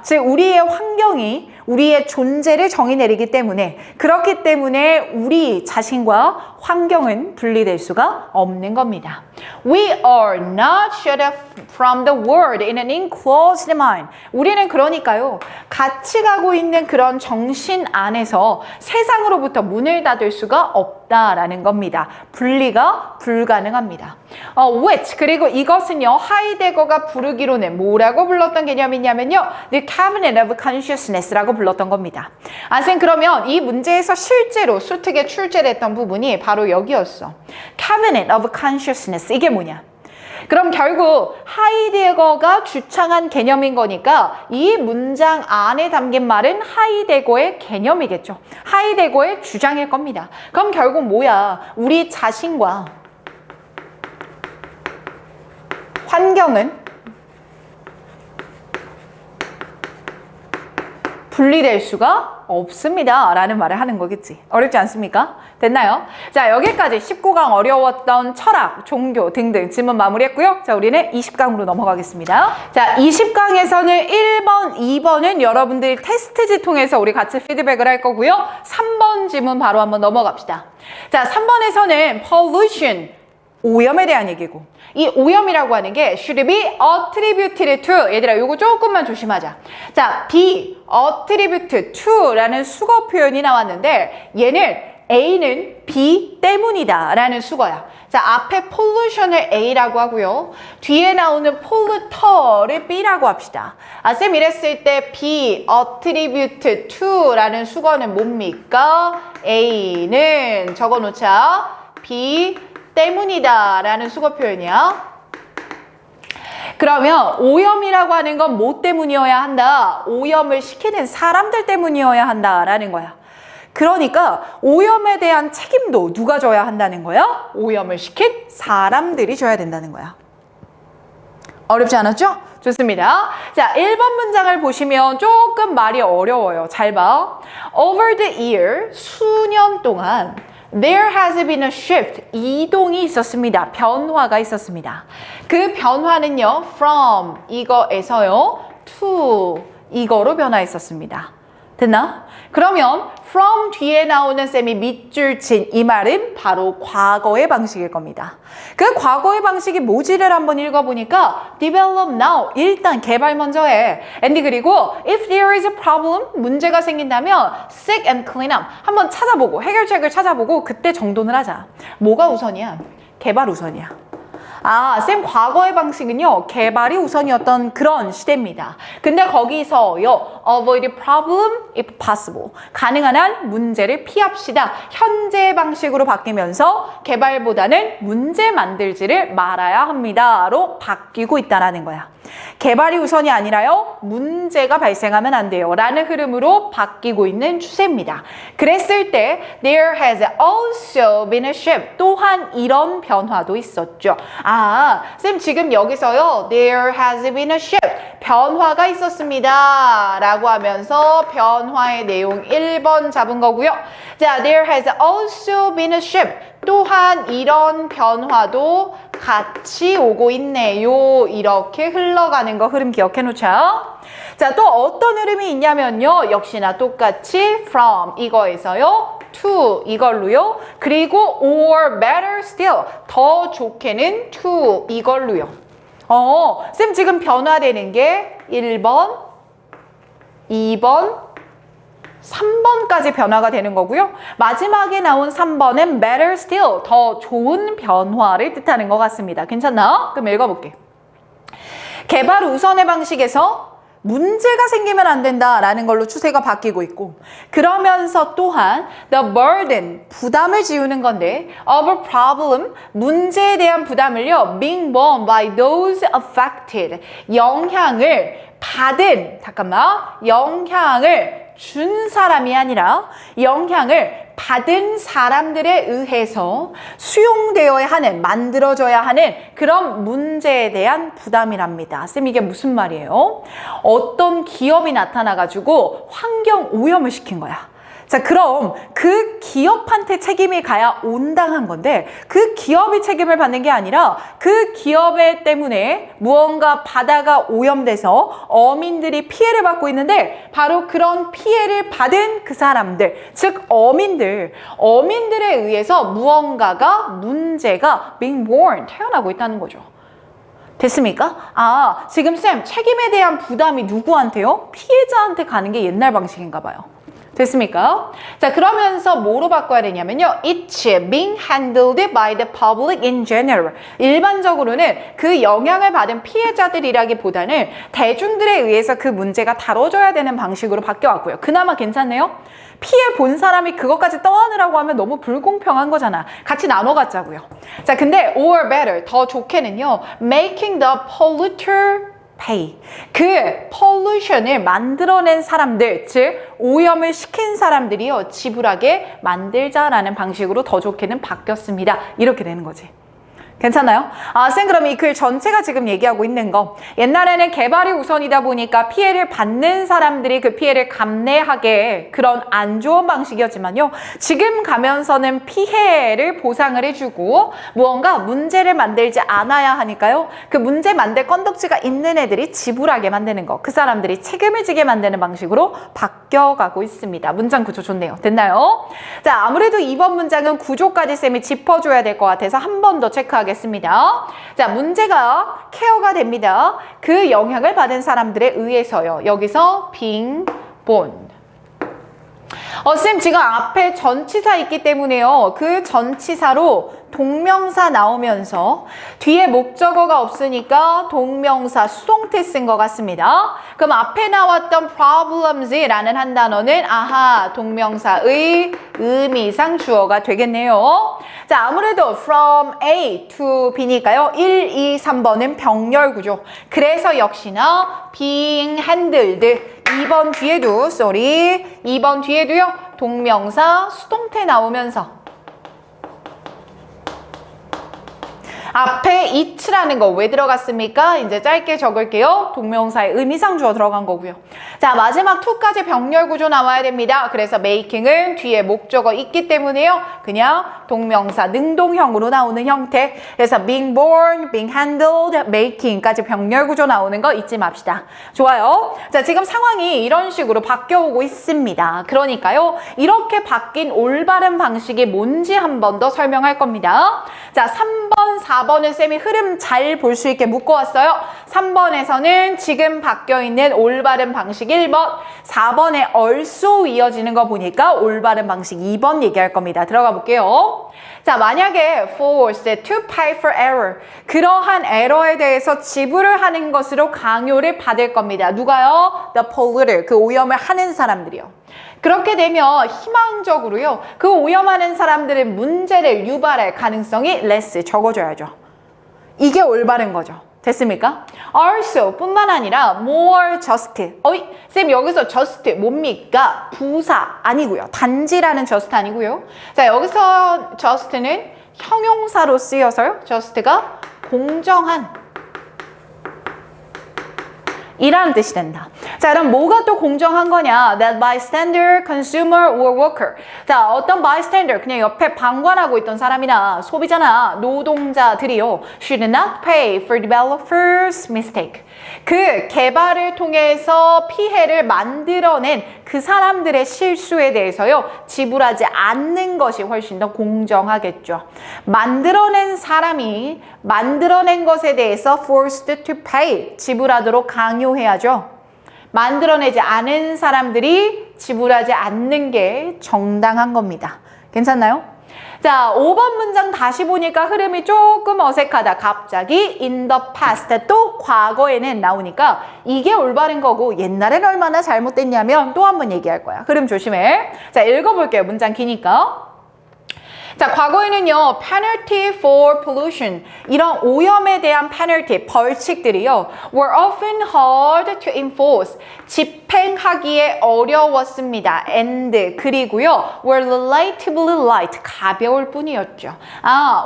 즉 우리의 환경이 우리의 존재를 정의 내리기 때문에, 그렇기 때문에 우리 자신과 환경은 분리될 수가 없는 겁니다. We are not shut off from the world in an enclosed mind. 우리는 그러니까요, 같이 가고 있는 그런 정신 안에서 세상으로부터 문을 닫을 수가 없습니다. 없다라는 겁니다. 분리가 불가능합니다. which 그리고 이것은요 하이데거가 부르기로는 뭐라고 불렀던 개념이냐면요 the cabinet of consciousness라고 불렀던 겁니다. 쌤 그러면 이 문제에서 실제로 수특에 출제됐던 부분이 바로 여기였어. cabinet of consciousness 이게 뭐냐? 그럼 결국 하이데거가 주창한 개념인 거니까 이 문장 안에 담긴 말은 하이데거의 개념이겠죠. 하이데거의 주장일 겁니다. 그럼 결국 뭐야? 우리 자신과 환경은 분리될 수가 없습니다. 라는 말을 하는 거겠지. 어렵지 않습니까? 됐나요? 자, 여기까지 19강 어려웠던 철학, 종교 등등 질문 마무리했고요. 자, 우리는 20강으로 넘어가겠습니다. 자, 20강에서는 1번, 2번은 여러분들이 테스트지 통해서 우리 같이 피드백을 할 거고요. 3번 질문 바로 한번 넘어갑시다. 자, 3번에서는 pollution, 오염에 대한 얘기고 이 오염이라고 하는 게 should be attributed to 얘들아 요거 조금만 조심하자. 자, be attributed to 라는 수거 표현이 나왔는데 얘는 A는 B 때문이다 라는 수거야. 자, 앞에 pollution을 A라고 하고요. 뒤에 나오는 polluter를 B라고 합시다. 쌤 이랬을 때 be attributed to 라는 수거는 뭡니까? A는 적어놓자. B 때문이다 라는 수거 표현이야. 그러면 오염이라고 하는 건 뭐 때문이어야 한다? 오염을 시키는 사람들 때문이어야 한다라는 거야. 그러니까 오염에 대한 책임도 누가 져야 한다는 거야? 오염을 시킨 사람들이 져야 된다는 거야. 어렵지 않았죠? 좋습니다. 자, 1번 문장을 보시면 조금 말이 어려워요. 잘 봐. Over the year, 수년 동안 There has been a shift, 이동이 있었습니다. 변화가 있었습니다. 그 변화는요, from 이거에서요, to 이거로 변화했었습니다. 됐나? 그러면 from 뒤에 나오는 쌤이 밑줄 친 이 말은 바로 과거의 방식일 겁니다. 그 과거의 방식이 뭐지를 한번 읽어보니까 develop now, 일단 개발 먼저 해. and 그리고 if there is a problem, 문제가 생긴다면 seek and clean up, 한번 찾아보고 해결책을 찾아보고 그때 정돈을 하자. 뭐가 우선이야? 개발 우선이야. 쌤 과거의 방식은요 개발이 우선이었던 그런 시대입니다. 근데 거기서요 avoid problem if possible, 가능한 한 문제를 피합시다. 현재 방식으로 바뀌면서 개발보다는 문제 만들지를 말아야 합니다로 바뀌고 있다라는 거야. 개발이 우선이 아니라요 문제가 발생하면 안 돼요 라는 흐름으로 바뀌고 있는 추세입니다. 그랬을 때 there has also been a shift, 또한 이런 변화도 있었죠. 쌤 지금 여기서요 there has been a shift, 변화가 있었습니다 라고 하면서 변화의 내용 1번 잡은 거고요. 자, there has also been a shift, 또한 이런 변화도 같이 오고 있네요. 이렇게 흘러가는 거 흐름 기억해 놓자. 자, 또 어떤 흐름이 있냐면요. 역시나 똑같이 from 이거에서요. to 이걸로요. 그리고 or better still, 더 좋게는 to 이걸로요. 쌤 지금 변화되는 게 1번, 2번, 3번까지 변화가 되는 거고요. 마지막에 나온 3번은 better still, 더 좋은 변화를 뜻하는 것 같습니다. 괜찮나? 그럼 읽어볼게. 개발 우선의 방식에서 문제가 생기면 안 된다라는 걸로 추세가 바뀌고 있고, 그러면서 또한 the burden, 부담을 지우는 건데 of a problem, 문제에 대한 부담을요 being borne by those affected, 영향을 준 사람이 아니라 영향을 받은 사람들에 의해서 수용되어야 하는, 만들어져야 하는 그런 문제에 대한 부담이랍니다. 쌤 이게 무슨 말이에요? 어떤 기업이 나타나가지고 환경 오염을 시킨 거야. 자, 그럼 그 기업한테 책임이 가야 온당한 건데 그 기업이 책임을 받는 게 아니라 그 기업에 때문에 무언가 바다가 오염돼서 어민들이 피해를 받고 있는데 바로 그런 피해를 받은 그 사람들, 즉 어민들에 의해서 무언가가, 문제가 being born, 태어나고 있다는 거죠. 됐습니까? 지금 쌤 책임에 대한 부담이 누구한테요? 피해자한테 가는 게 옛날 방식인가 봐요. 됐습니까? 자, 그러면서 뭐로 바꿔야 되냐면요. It's being handled by the public in general. 일반적으로는 그 영향을 받은 피해자들이라기보다는 대중들에 의해서 그 문제가 다뤄져야 되는 방식으로 바뀌어왔고요. 그나마 괜찮네요. 피해 본 사람이 그것까지 떠안으라고 하면 너무 불공평한 거잖아. 같이 나눠 갖자고요. 자, 근데 or better, 더 좋게는요. Making the polluter pay. 그 pollution을 만들어낸 사람들, 즉 오염을 시킨 사람들이요. 지불하게 만들자라는 방식으로 더 좋게는 바뀌었습니다. 이렇게 되는 거지. 괜찮아요? 쌤 그럼 이 글 전체가 지금 얘기하고 있는 거 옛날에는 개발이 우선이다 보니까 피해를 받는 사람들이 그 피해를 감내하게 그런 안 좋은 방식이었지만요. 지금 가면서는 피해를 보상을 해주고 무언가 문제를 만들지 않아야 하니까요. 그 문제 만들 건덕지가 있는 애들이 지불하게 만드는 거. 그 사람들이 책임을 지게 만드는 방식으로 바뀌어가고 있습니다. 문장 구조 좋네요. 됐나요? 자, 아무래도 이번 문장은 구조까지 쌤이 짚어줘야 될 것 같아서 한 번 더 체크하겠습니다. 자, 문제가 케어가 됩니다. 그 영향을 받은 사람들에 의해서요. 여기서 being born. 쌤 지금 앞에 전치사 있기 때문에요. 그 전치사로 동명사 나오면서 뒤에 목적어가 없으니까 동명사 수동태 쓴 것 같습니다. 그럼 앞에 나왔던 problems라는 한 단어는 아하 동명사의 의미상 주어가 되겠네요. 자, 아무래도 from A to B니까요. 1, 2, 3번은 병렬 구조. 그래서 역시나 being handled 2번 뒤에도 2번 뒤에도요. 동명사 수동태 나오면서 앞에 it라는 거 왜 들어갔습니까? 이제 짧게 적을게요. 동명사의 의미상 주어 들어간 거고요. 자, 마지막 to까지 병렬 구조 나와야 됩니다. 그래서 making은 뒤에 목적어 있기 때문에요. 그냥 동명사 능동형으로 나오는 형태. 그래서 being born, being handled, making까지 병렬 구조 나오는 거 잊지 맙시다. 좋아요. 자, 지금 상황이 이런 식으로 바뀌어오고 있습니다. 그러니까요. 이렇게 바뀐 올바른 방식이 뭔지 한 번 더 설명할 겁니다. 자, 3번, 4번은 쌤이 흐름 잘 볼 수 있게 묶어왔어요. 3번에서는 지금 바뀌어있는 올바른 방식 1번, 4번에 also 이어지는 거 보니까 올바른 방식 2번 얘기할 겁니다. 들어가 볼게요. 자, 만약에 forced to pay for error, 그러한 에러에 대해서 지불을 하는 것으로 강요를 받을 겁니다. 누가요? The polluter, 그 오염을 하는 사람들이요. 그렇게 되면 희망적으로요. 그 오염하는 사람들은 문제를 유발할 가능성이 less, 적어줘야죠. 이게 올바른 거죠. 됐습니까? also 뿐만 아니라 more just. 쌤 여기서 just 뭡니까? 부사 아니고요. 단지라는 just 아니고요. 자, 여기서 just는 형용사로 쓰여서요. just가 공정한 이라는 뜻이 된다. 자, 그럼 뭐가 또 공정한 거냐? That bystander, consumer, or worker. 자, 어떤 bystander, 그냥 옆에 방관하고 있던 사람이나 소비자나 노동자들이요. should not pay for developers' mistake. 그 개발을 통해서 피해를 만들어낸 그 사람들의 실수에 대해서요. 지불하지 않는 것이 훨씬 더 공정하겠죠. 만들어낸 사람이 만들어낸 것에 대해서 forced to pay, 지불하도록 강요해야죠. 만들어내지 않은 사람들이 지불하지 않는 게 정당한 겁니다. 괜찮나요? 자, 5번 문장 다시 보니까 흐름이 조금 어색하다. 갑자기 in the past, 또 과거에는 나오니까 이게 올바른 거고 옛날엔 얼마나 잘못됐냐면 또 한 번 얘기할 거야. 흐름 조심해. 자, 읽어볼게요. 문장 기니까. 자, 과거에는요, penalty for pollution, 이런 오염에 대한 penalty, 벌칙들이요, were often hard to enforce, 집행하기에 어려웠습니다. and, 그리고요, were relatively light, 가벼울 뿐이었죠.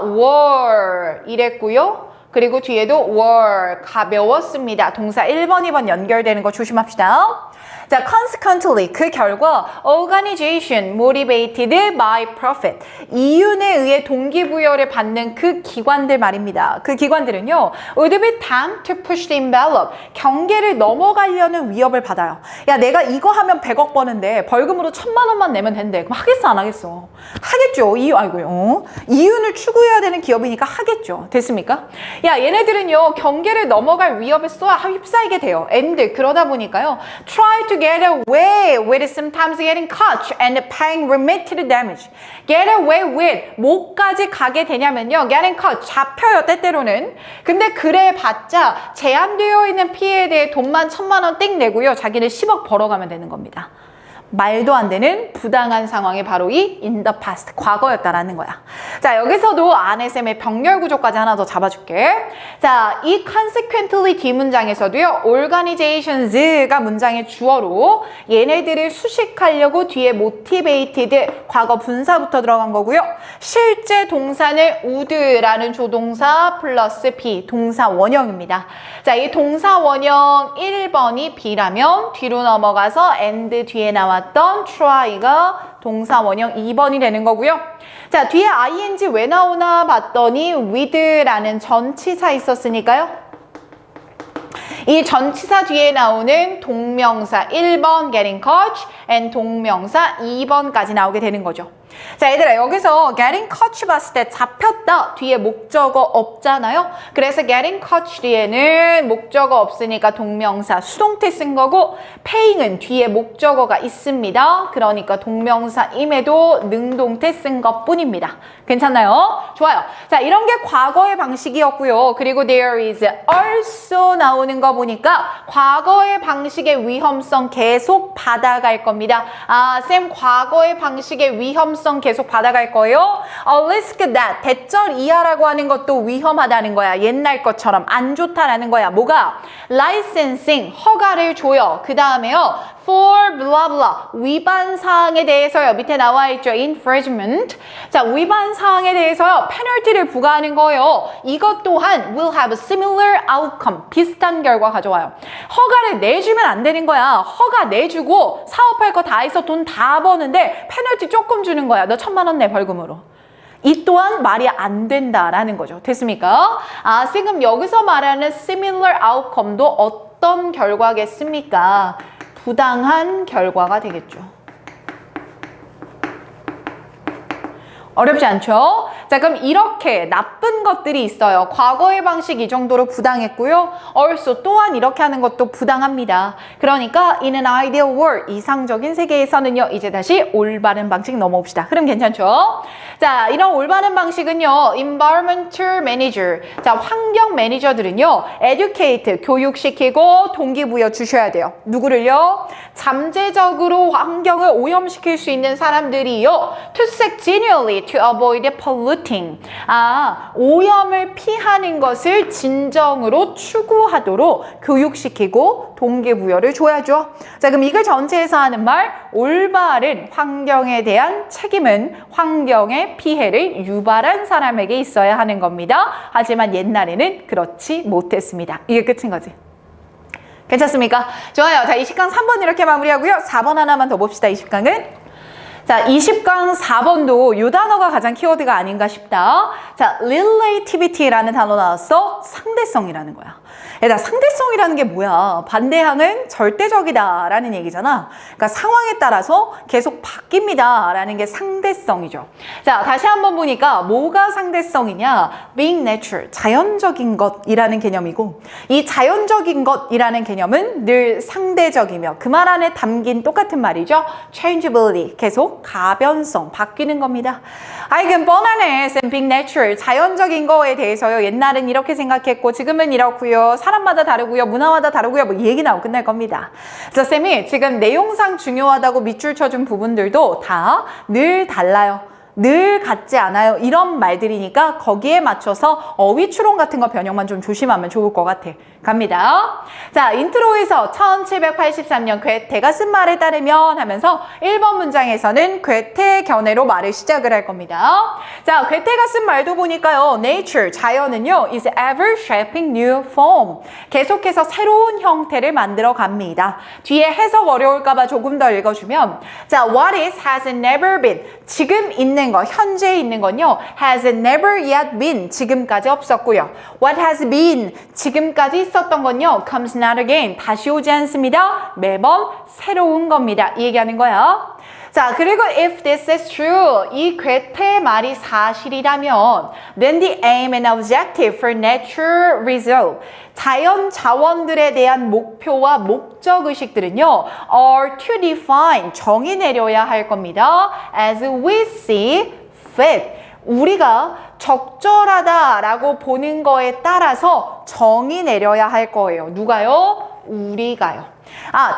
were, 이랬고요. 그리고 뒤에도 were, 가벼웠습니다. 동사 1번, 2번 연결되는 거 조심합시다. 자, consequently, 그 결과 organization motivated by profit, 이윤에 의해 동기부여를 받는 그 기관들 말입니다. 그 기관들은요, would be tempted to push the envelope, 경계를 넘어가려는 위협을 받아요. 야, 내가 이거 하면 100억 버는데 벌금으로 1000만 원만 내면 된대. 그럼 하겠어, 안 하겠어? 하겠죠. 이윤을 추구해야 되는 기업이니까 하겠죠. 됐습니까? 야, 얘네들은요, 경계를 넘어갈 위협에 휩싸이게 돼요. and, 그러다 보니까요, try to to get away with sometimes getting caught and paying remitted damage. Get away with 뭐까지 가게 되냐면요. getting caught 잡혀요 때때로는. 근데 그래 봤자 제한되어 있는 피해에 대해 돈만 1,000만 원 땡 내고요. 자기는 10억 벌어가면 되는 겁니다. 말도 안 되는 부당한 상황이 바로 이 in the past, 과거였다라는 거야. 자, 여기서도 안에쌤의 병렬 구조까지 하나 더 잡아줄게. 자, 이 consequently 뒷문장에서도요, organisations가 문장의 주어로 얘네들을 수식하려고 뒤에 motivated, 과거 분사부터 들어간 거고요. 실제 동사는 would라는 조동사 플러스 be, 동사 원형입니다. 자, 이 동사 원형 1번이 be라면 뒤로 넘어가서 and 뒤에 나왔던 try가 동사 원형 2번이 되는 거고요. 자, 뒤에 ing 왜 나오나 봤더니 with라는 전치사 있었으니까요. 이 전치사 뒤에 나오는 동명사 1번 getting caught and 동명사 2번까지 나오게 되는 거죠. 자, 얘들아, 여기서 getting caught 봤을 때 잡혔다 뒤에 목적어 없잖아요. 그래서 getting caught 뒤에는 목적어 없으니까 동명사 수동태 쓴 거고 paying은 뒤에 목적어가 있습니다. 그러니까 동명사임에도 능동태 쓴 것뿐입니다. 괜찮나요? 좋아요. 자, 이런 게 과거의 방식이었고요. 그리고 there is also 나오는 거 보니까 과거의 방식의 위험성 계속 받아갈 겁니다. 아, 쌤 과거의 방식의 위험성 계속 받아갈 거예요. risk that, 대절 이하라고 하는 것도 위험하다는 거야. 옛날 것처럼 안 좋다라는 거야. 뭐가? licensing, 허가를 줘요. 그 다음에요. for blah blah, 위반 사항에 대해서요. 밑에 나와 있죠. infringement. 자, 위반 사항에 대해서요. 페널티를 부과하는 거예요. 이것 또한 will have a similar outcome, 비슷한 결과 가져와요. 허가를 내주면 안 되는 거야. 허가 내주고 사업할 거 다 해서 돈 다 버는데 페널티 조금 주는 거야. 너 1,000만 원 내 벌금으로. 이 또한 말이 안 된다라는 거죠. 됐습니까? 아, 지금 여기서 말하는 similar outcome도 어떤 결과겠습니까? 부당한 결과가 되겠죠. 어렵지 않죠? 자, 그럼 이렇게 나쁜 것들이 있어요. 과거의 방식 이 정도로 부당했고요. also 또한 이렇게 하는 것도 부당합니다. 그러니까 in an ideal world, 이상적인 세계에서는요. 이제 다시 올바른 방식 넘어옵시다. 흐름 괜찮죠? 자, 이런 올바른 방식은요. environmental manager, 자, 환경 매니저들은요. educate, 교육시키고 동기부여 주셔야 돼요. 누구를요? 잠재적으로 환경을 오염시킬 수 있는 사람들이요. to seek genuinely to avoid polluting. 아, 오염을 피하는 것을 진정으로 추구하도록 교육시키고 동기부여를 줘야죠. 자, 그럼 이걸 전체에서 하는 말, 올바른 환경에 대한 책임은 환경의 피해를 유발한 사람에게 있어야 하는 겁니다. 하지만 옛날에는 그렇지 못했습니다. 이게 끝인 거지. 괜찮습니까? 좋아요. 자, 20강 3번 이렇게 마무리하고요. 4번 하나만 더 봅시다. 20강은. 자, 20강 4번도 이 단어가 가장 키워드가 아닌가 싶다. 자, relativity라는 단어 나왔어. 상대성이라는 거야. 얘들아, 상대성이라는 게 뭐야? 반대항은 절대적이다라는 얘기잖아. 그러니까 상황에 따라서 계속 바뀝니다 라는 게 상대성이죠. 자, 다시 한번 보니까 뭐가 상대성이냐? being natural, 자연적인 것이라는 개념이고, 이 자연적인 것이라는 개념은 늘 상대적이며 그 말 안에 담긴 똑같은 말이죠. changeability, 계속 가변성, 바뀌는 겁니다. 아, 이건 뻔하네. being natural, 자연적인 거에 대해서요. 옛날엔 이렇게 생각했고 지금은 이렇고요. 사람마다 다르고요. 문화마다 다르고요. 뭐 얘기 나오고 끝날 겁니다. 그래서 쌤이 지금 내용상 중요하다고 밑줄 쳐준 부분들도 다 늘 달라요. 늘 같지 않아요. 이런 말들이니까 거기에 맞춰서 어휘 추론 같은 거 변형만 좀 조심하면 좋을 것 같아. 갑니다. 자, 인트로에서 1783년 괴테가 쓴 말에 따르면 하면서 1번 문장에서는 괴테의 견해로 말을 시작을 할 겁니다. 자, 괴테가 쓴 말도 보니까요. Nature, 자연은요. is ever shaping new form. 계속해서 새로운 형태를 만들어 갑니다. 뒤에 해석 어려울까 봐 조금 더 읽어주면 자, what is has never been. 지금 있는 거, 현재 있는 건요. has never yet been. 지금까지 없었고요. what has been. 지금까지 있었던 건요. comes not again. 다시 오지 않습니다. 매번 새로운 겁니다. 이 얘기하는 거야. 자, 그리고 if this is true, 이 괴테의 말이 사실이라면 then the aim and objective for nature resolve, 자연 자원들에 대한 목표와 목적의식들은요, are to define, 정의 내려야 할 겁니다. as we see fit. 우리가 적절하다라고 보는 거에 따라서 정의 내려야 할 거예요. 누가요? 우리가요.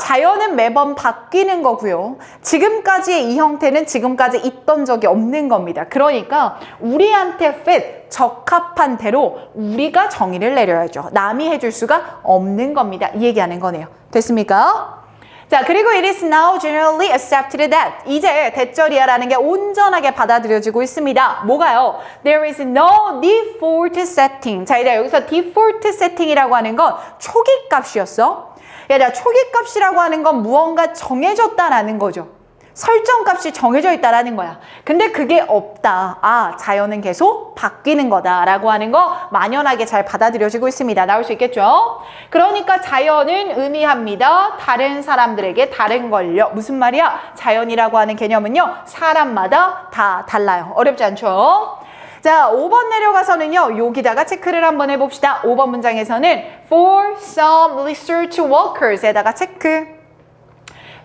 자연은 매번 바뀌는 거고요. 지금까지의 이 형태는 지금까지 있던 적이 없는 겁니다. 그러니까 우리한테 fit, 적합한 대로 우리가 정의를 내려야죠. 남이 해줄 수가 없는 겁니다. 이 얘기하는 거네요. 됐습니까? 자, 그리고 it is now generally accepted that. 이제 대절이야라는 게 온전하게 받아들여지고 있습니다. 뭐가요? There is no default setting. 자, 여기서 default setting이라고 하는 건 초기 값이었어. 얘들아, 초기 값이라고 하는 건 무언가 정해졌다라는 거죠. 설정값이 정해져 있다라는 거야. 근데 그게 없다. 자연은 계속 바뀌는 거다라고 하는 거 만연하게 잘 받아들여지고 있습니다. 나올 수 있겠죠? 그러니까 자연은 의미합니다. 다른 사람들에게 다른 걸요. 무슨 말이야? 자연이라고 하는 개념은요, 사람마다 다 달라요. 어렵지 않죠? 자, 5번 내려가서는요, 여기다가 체크를 한번 해봅시다. 5번 문장에서는 for some research workers에다가 체크.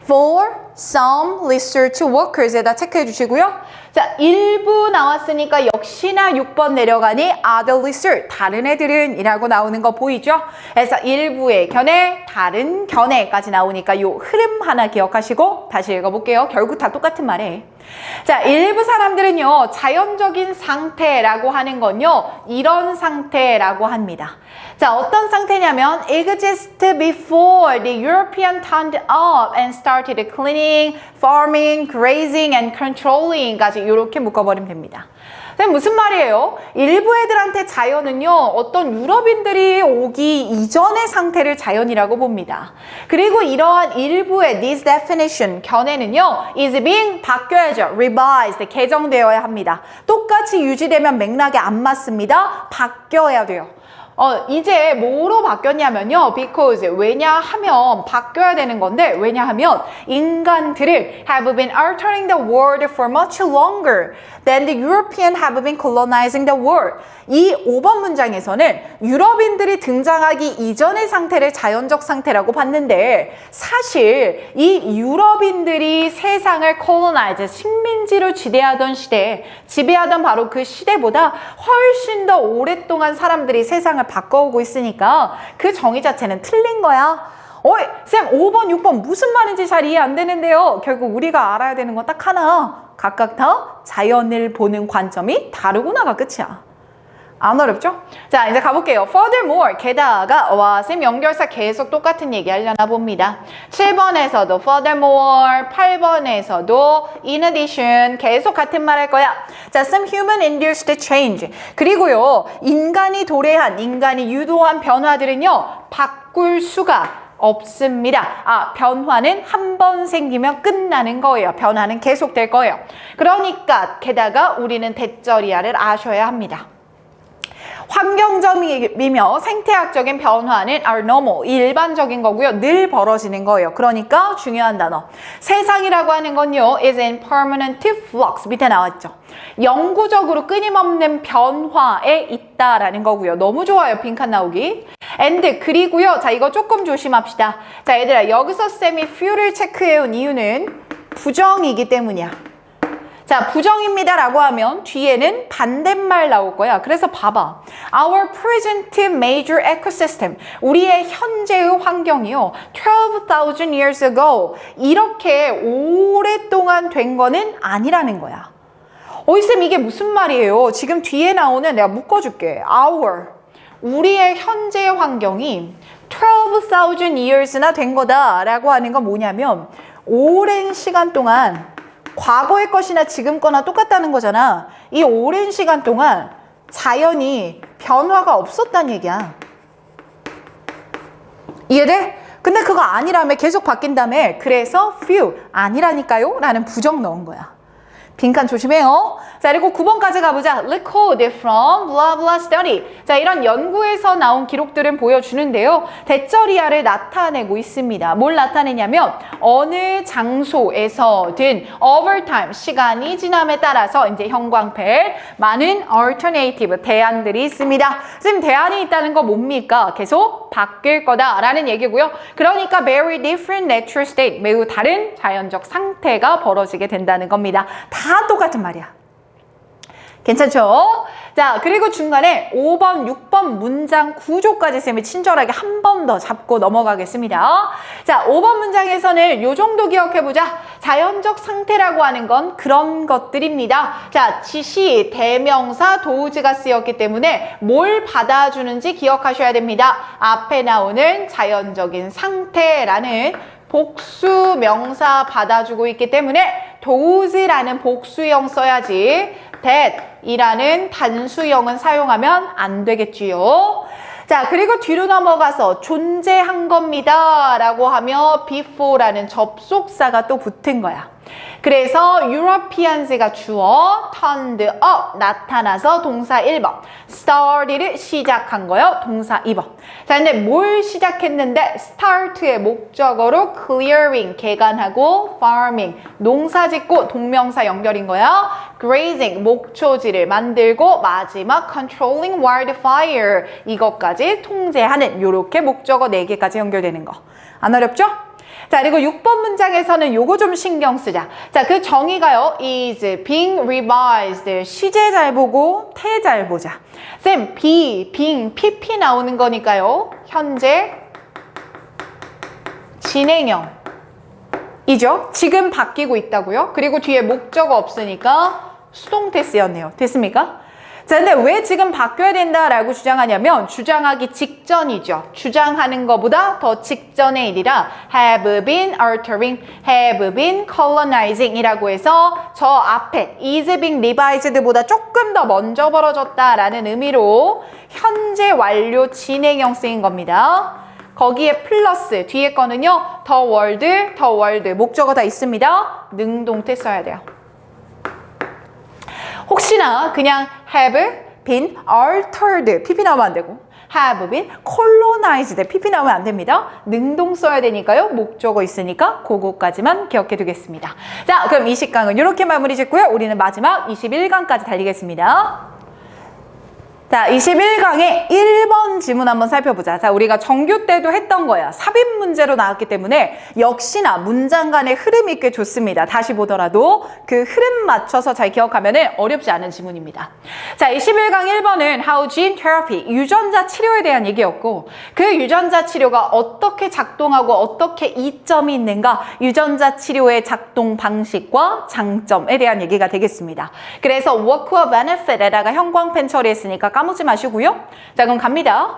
for some research workers에다 체크해 주시고요. 자, 일부 나왔으니까 역시나 6번 내려가니 other research, 다른 애들은 이라고 나오는 거 보이죠? 그래서 일부의 견해, 다른 견해까지 나오니까 요 흐름 하나 기억하시고 다시 읽어볼게요. 결국 다 똑같은 말이에요. 자, 일부 사람들은요, 자연적인 상태라고 하는 건요, 이런 상태라고 합니다. 자, 어떤 상태냐면 exist before the European turned up and started cleaning, farming, grazing, and controlling까지 이렇게 묶어버리면 됩니다. 무슨 말이에요? 일부 애들한테 자연은요, 어떤 유럽인들이 오기 이전의 상태를 자연이라고 봅니다. 그리고 이러한 일부의 this definition, 견해는요, is being 바뀌어야죠. revised, 개정되어야 합니다. 똑같이 유지되면 맥락에 안 맞습니다. 바뀌어야 돼요. 이제 뭐로 바뀌었냐면요. because, 왜냐하면 바뀌어야 되는 건데, 왜냐하면 인간들을 have been altering the world for much longer than the European have been colonizing the world. 이 5번 문장에서는 유럽인들이 등장하기 이전의 상태를 자연적 상태라고 봤는데, 사실 이 유럽인들이 세상을 colonize, 식민지로 지배하던 시대, 지배하던 바로 그 시대보다 훨씬 더 오랫동안 사람들이 세상을 바꿔오고 있으니까 그 정의 자체는 틀린 거야. 쌤 5번, 6번 무슨 말인지 잘 이해 안 되는데요. 결국 우리가 알아야 되는 건 딱 하나. 각각 다 자연을 보는 관점이 다르구나가 끝이야. 안 어렵죠? 자, 이제 가볼게요. Furthermore, 게다가, 와, 쌤 연결사 계속 똑같은 얘기 하려나 봅니다. 7번에서도 furthermore, 8번에서도 in addition, 계속 같은 말 할 거야. 자, some human induced change. 그리고요, 인간이 도래한, 인간이 유도한 변화들은요, 바꿀 수가 없습니다. 변화는 한 번 생기면 끝나는 거예요. 변화는 계속될 거예요. 그러니까 게다가 우리는 대절이야를 아셔야 합니다. 환경적이며 생태학적인 변화는 are normal, 일반적인 거고요. 늘 벌어지는 거예요. 그러니까 중요한 단어. 세상이라고 하는 건요, is in permanent flux. 밑에 나왔죠. 영구적으로 끊임없는 변화에 있다라는 거고요. 너무 좋아요. 빈칸 나오기. and, 그리고요. 자, 이거 조금 조심합시다. 자, 얘들아, 여기서 쌤이 few를 체크해온 이유는 부정이기 때문이야. 자, 부정입니다 라고 하면 뒤에는 반대말 나올 거야. 그래서 봐봐. Our present major ecosystem, 우리의 현재의 환경이요, 12,000 years ago, 이렇게 오랫동안 된 거는 아니라는 거야. 쌤 이게 무슨 말이에요? 지금 뒤에 나오는, 내가 묶어줄게. Our, 우리의 현재의 환경이 12,000 years나 된 거다라고 하는 건 뭐냐면, 오랜 시간 동안 과거의 것이나 지금 거나 똑같다는 거잖아. 이 오랜 시간 동안 자연이 변화가 없었다는 얘기야. 이해돼? 근데 그거 아니라며, 계속 바뀐다며. 그래서 few, 아니라니까요? 라는 부정 넣은 거야. 빈칸 조심해요. 자, 그리고 9번까지 가보자. Record from blah blah study. 자, 이런 연구에서 나온 기록들은 보여주는데요. 대절이하를 나타내고 있습니다. 뭘 나타내냐면 어느 장소에서든 over time, 시간이 지남에 따라서 이제 형광펜 많은 alternative, 대안들이 있습니다. 지금 대안이 있다는 거 뭡니까? 계속 바뀔 거다라는 얘기고요. 그러니까 very different natural state, 매우 다른 자연적 상태가 벌어지게 된다는 겁니다. 다 똑같은 말이야. 괜찮죠? 자, 그리고 중간에 5번, 6번 문장 구조까지 쌤이 친절하게 한 번 더 잡고 넘어가겠습니다. 자, 5번 문장에서는 요 정도 기억해보자. 자연적 상태라고 하는 건 그런 것들입니다. 자, 지시, 대명사, 도우즈가 쓰였기 때문에 뭘 받아주는지 기억하셔야 됩니다. 앞에 나오는 자연적인 상태라는 복수 명사 받아주고 있기 때문에 does라는 복수형 써야지 that 이라는 단수형은 사용하면 안 되겠지요. 자, 그리고 뒤로 넘어가서 존재한 겁니다 라고 하며 before라는 접속사가 또 붙은 거야. 그래서 Europeans가 주어, turned up, 나타나서 동사 1번, started를 시작한 거요, 동사 2번. 자, 근데 뭘 시작했는데 start의 목적어로 clearing, 개간하고 farming, 농사 짓고 동명사 연결인 거야. grazing, 목초지를 만들고 마지막 controlling wildfire, 이것까지 통제하는 요렇게 목적어 4개까지 연결되는 거. 안 어렵죠? 자, 그리고 6번 문장에서는 요거 좀 신경 쓰자. 자, 그 정의가요. is being revised. 시제 잘 보고 태 잘 보자. 쌤, being, pp 나오는 거니까요. 현재 진행형. 이죠? 지금 바뀌고 있다고요. 그리고 뒤에 목적어 없으니까 수동태 쓰였네요. 됐습니까? 자, 근데 왜 지금 바뀌어야 된다라고 주장하냐면 주장하기 직전이죠. 주장하는 것보다 더 직전의 일이라 have been altering, have been colonizing 이라고 해서 저 앞에 is being revised보다 조금 더 먼저 벌어졌다라는 의미로 현재 완료 진행형 쓰인 겁니다. 거기에 플러스 뒤에 거는요. the world 목적어 다 있습니다. 능동태 써야 돼요. 혹시나 그냥 have been altered, pp 나오면 안 되고 have been colonized, pp 나오면 안 됩니다. 능동 써야 되니까요. 목적어 있으니까 그거까지만 기억해 두겠습니다. 자, 그럼 20강은 이렇게 마무리 짓고요. 우리는 마지막 21강까지 달리겠습니다. 자, 21강의 1번 지문 한번 살펴보자. 자, 우리가 정규 때도 했던 거야. 삽입 문제로 나왔기 때문에 역시나 문장 간의 흐름이 꽤 좋습니다. 다시 보더라도 그 흐름 맞춰서 잘 기억하면 어렵지 않은 지문입니다. 자, 21강 1번은 How Gene Therapy, 유전자 치료에 대한 얘기였고 그 유전자 치료가 어떻게 작동하고 어떻게 이점이 있는가, 유전자 치료의 작동 방식과 장점에 대한 얘기가 되겠습니다. 그래서 work와 benefit에다가 형광펜 처리했으니까 까먹지 마시고요. 자, 그럼 갑니다.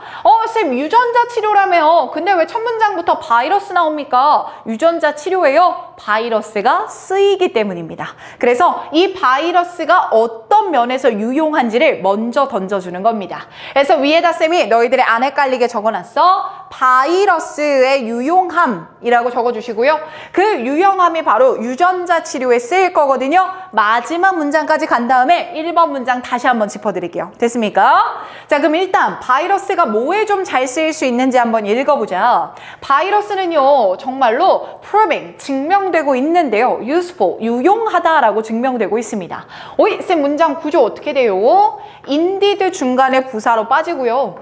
쌤, 유전자 치료라며요. 근데 왜 첫 문장부터 바이러스 나옵니까? 유전자 치료에요. 바이러스가 쓰이기 때문입니다. 그래서 이 바이러스가 어떤 면에서 유용한지를 먼저 던져주는 겁니다. 그래서 위에다 쌤이 너희들의 안 헷갈리게 적어놨어. 바이러스의 유용함이라고 적어주시고요. 그 유용함이 바로 유전자 치료에 쓰일 거거든요. 마지막 문장까지 간 다음에 1번 문장 다시 한번 짚어드릴게요. 됐습니까? 자, 그럼 일단 바이러스가 뭐에 좀 잘 쓰일 수 있는지 한번 읽어보자. 바이러스는요, 정말로 proving, 증명되고 있는데요. useful, 유용하다라고 증명되고 있습니다. 오이, 쌤, 문장 구조 어떻게 돼요? indeed 중간에 부사로 빠지고요.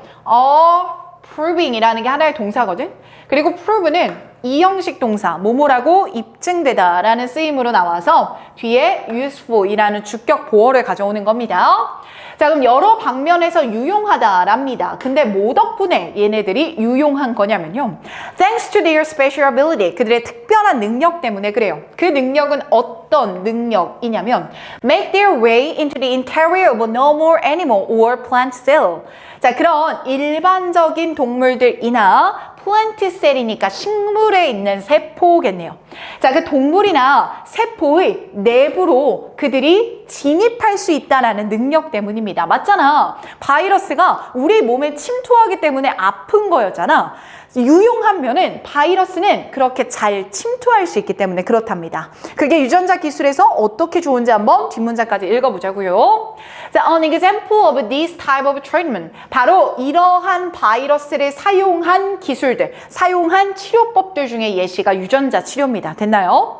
proving이라는 게 하나의 동사거든. 그리고 prove는 이형식 동사, 뭐뭐라고 입증되다 라는 쓰임으로 나와서 뒤에 useful이라는 주격 보어를 가져오는 겁니다. 자, 그럼 여러 방면에서 유용하다랍니다. 근데 뭐 덕분에 얘네들이 유용한 거냐면요. Thanks to their special ability, 그들의 특별한 능력 때문에 그래요. 그 능력은 어떤 능력이냐면 make their way into the interior of a normal animal or plant cell. 자, 그런 일반적인 동물들이나 플랜트 셀이니까 식물에 있는 세포겠네요. 자, 그 동물이나 세포의 내부로 그들이 진입할 수 있다는 능력 때문입니다. 맞잖아. 바이러스가 우리 몸에 침투하기 때문에 아픈 거였잖아. 유용하면은 바이러스는 그렇게 잘 침투할 수 있기 때문에 그렇답니다. 그게 유전자 기술에서 어떻게 좋은지 한번 뒷문장까지 읽어보자고요. 자, an example of this type of treatment. 바로 이러한 바이러스를 사용한 기술들, 사용한 치료법들 중에 예시가 유전자 치료입니다. 됐나요?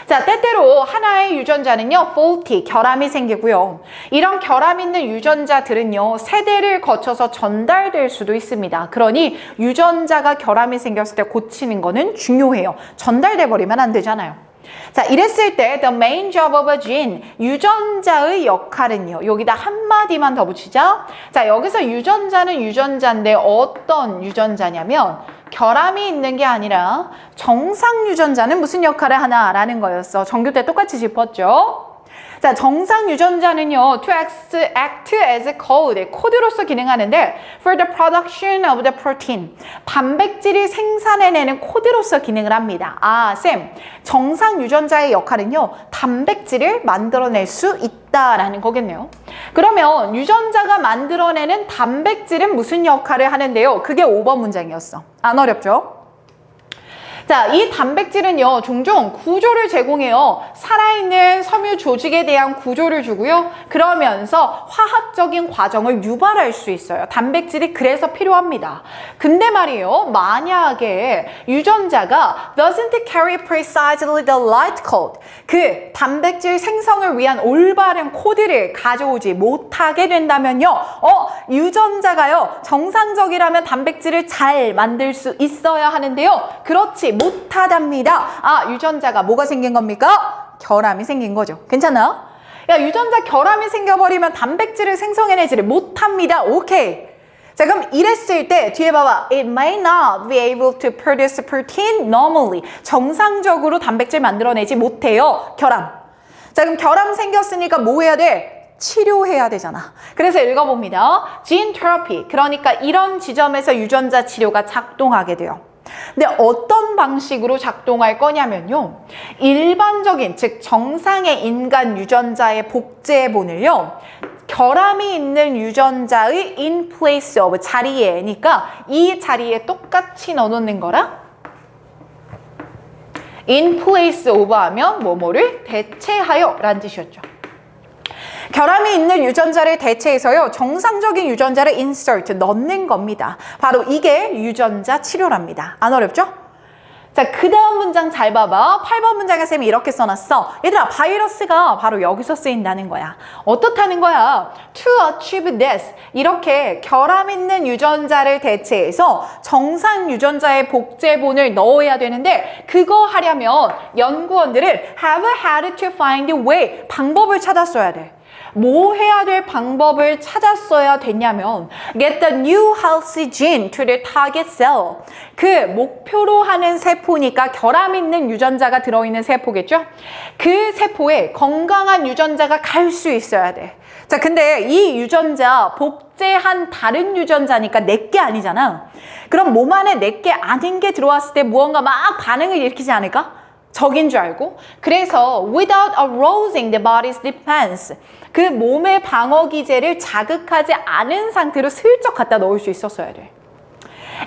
자, 때때로 하나의 유전자는요, faulty, 결함이 생기고요. 이런 결함 있는 유전자들은요, 세대를 거쳐서 전달될 수도 있습니다. 그러니 유전자가 결함이 생겼을 때 고치는 거는 중요해요. 전달돼 버리면 안 되잖아요. 자, 이랬을 때 the main job of a gene, 유전자의 역할은요. 여기다 한마디만 더 붙이자. 자, 여기서 유전자는 유전자인데 어떤 유전자냐면 결함이 있는 게 아니라 정상 유전자는 무슨 역할을 하나라는 거였어. 전교 때 똑같이 짚었죠. 자, 정상 유전자는요, to act as a code, 코드로서 기능하는데 for the production of the protein, 단백질이 생산해내는 코드로서 기능을 합니다. 아, 쌤, 정상 유전자의 역할은요, 단백질을 만들어낼 수 있다라는 거겠네요. 그러면 유전자가 만들어내는 단백질은 무슨 역할을 하는데요? 그게 5번 문장이었어. 안 어렵죠? 자, 이 단백질은요, 종종 구조를 제공해요. 살아있는 섬유 조직에 대한 구조를 주고요. 그러면서 화학적인 과정을 유발할 수 있어요. 단백질이 그래서 필요합니다. 근데 말이에요, 만약에 유전자가 doesn't carry precisely the right code, 그 단백질 생성을 위한 올바른 코드를 가져오지 못하게 된다면요, 유전자가요, 정상적이라면 단백질을 잘 만들 수 있어야 하는데요, 그렇지 못하답니다. 아, 유전자가 뭐가 생긴 겁니까? 결함이 생긴 거죠. 괜찮아요? 야, 유전자 결함이 생겨버리면 단백질을 생성해내지를 못합니다. 오케이. 자, 그럼 이랬을 때 뒤에 봐봐. It may not be able to produce protein normally. 정상적으로 단백질 만들어내지 못해요. 결함. 자, 그럼 결함 생겼으니까 뭐 해야 돼? 치료해야 되잖아. 그래서 읽어봅니다. Gene therapy. 그러니까 이런 지점에서 유전자 치료가 작동하게 돼요. 근데 어떤 방식으로 작동할 거냐면요. 일반적인, 즉 정상의 인간 유전자의 복제본을요. 결함이 있는 유전자의 in place of, 자리에니까 이 자리에 똑같이 넣어놓는 거라 in place of 하면 뭐뭐를 대체하여 라는 뜻이었죠. 결함이 있는 유전자를 대체해서요, 정상적인 유전자를 insert, 넣는 겁니다. 바로 이게 유전자 치료랍니다. 안 어렵죠? 자, 그 다음 문장 잘 봐봐. 8번 문장에 쌤이 이렇게 써놨어. 얘들아, 바이러스가 바로 여기서 쓰인다는 거야. 어떻다는 거야? To achieve this. 이렇게 결함 있는 유전자를 대체해서 정상 유전자의 복제본을 넣어야 되는데, 그거 하려면 연구원들은 have had to find a way. 방법을 찾았어야 돼. 뭐 해야 될 방법을 찾았어야 됐냐면 get the new healthy gene to the target cell. 그 목표로 하는 세포니까 결함 있는 유전자가 들어있는 세포겠죠? 그 세포에 건강한 유전자가 갈 수 있어야 돼. 자, 근데 이 유전자 복제한 다른 유전자니까 내 게 아니잖아. 그럼 몸 안에 내 게 아닌 게 들어왔을 때 무언가 막 반응을 일으키지 않을까? 적인 줄 알고. 그래서 without arousing the body's defense, 그 몸의 방어 기제를 자극하지 않은 상태로 슬쩍 갖다 넣을 수 있었어야 돼.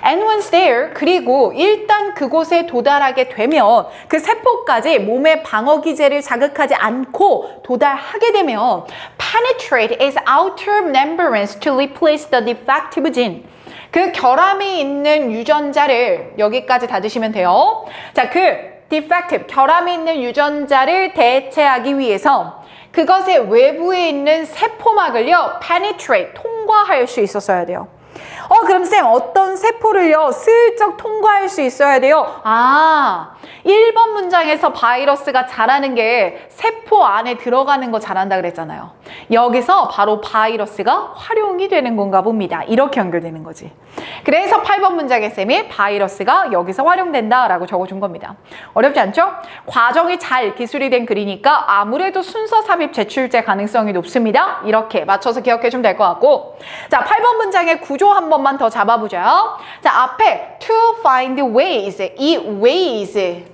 And once there, 그리고 일단 그곳에 도달하게 되면 그 세포까지 몸의 방어 기제를 자극하지 않고 도달하게 되면 penetrate its outer membranes to replace the defective gene. 그 결함이 있는 유전자를 여기까지 다 드시면 돼요. 자, 그 defective, 결함이 있는 유전자를 대체하기 위해서 그것의 외부에 있는 세포막을요, penetrate, 통과할 수 있었어야 돼요. 그럼 쌤, 어떤 세포를요, 슬쩍 통과할 수 있어야 돼요? 아, 1번 문장에서 바이러스가 잘하는 게 세포 안에 들어가는 거 잘한다 그랬잖아요. 여기서 바로 바이러스가 활용이 되는 건가 봅니다. 이렇게 연결되는 거지. 그래서 8번 문장에 쌤이 바이러스가 여기서 활용된다라고 적어준 겁니다. 어렵지 않죠? 과정이 잘 기술이 된 글이니까 아무래도 순서 삽입 제출제 가능성이 높습니다. 이렇게 맞춰서 기억해 주면 될 것 같고, 자, 8번 문장의 구조 한 번만 더 잡아보죠. 자, 앞에 to find ways, 이 ways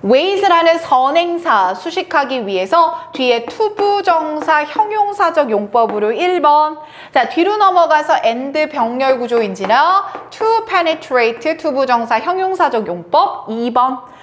ways라는 선행사 수식하기 위해서 뒤에 투부정사 형용사적 용법으로 1번. 자, 뒤로 넘어가서 and 병렬 구조인지라 to penetrate 투부정사 형용사적 용법 2번.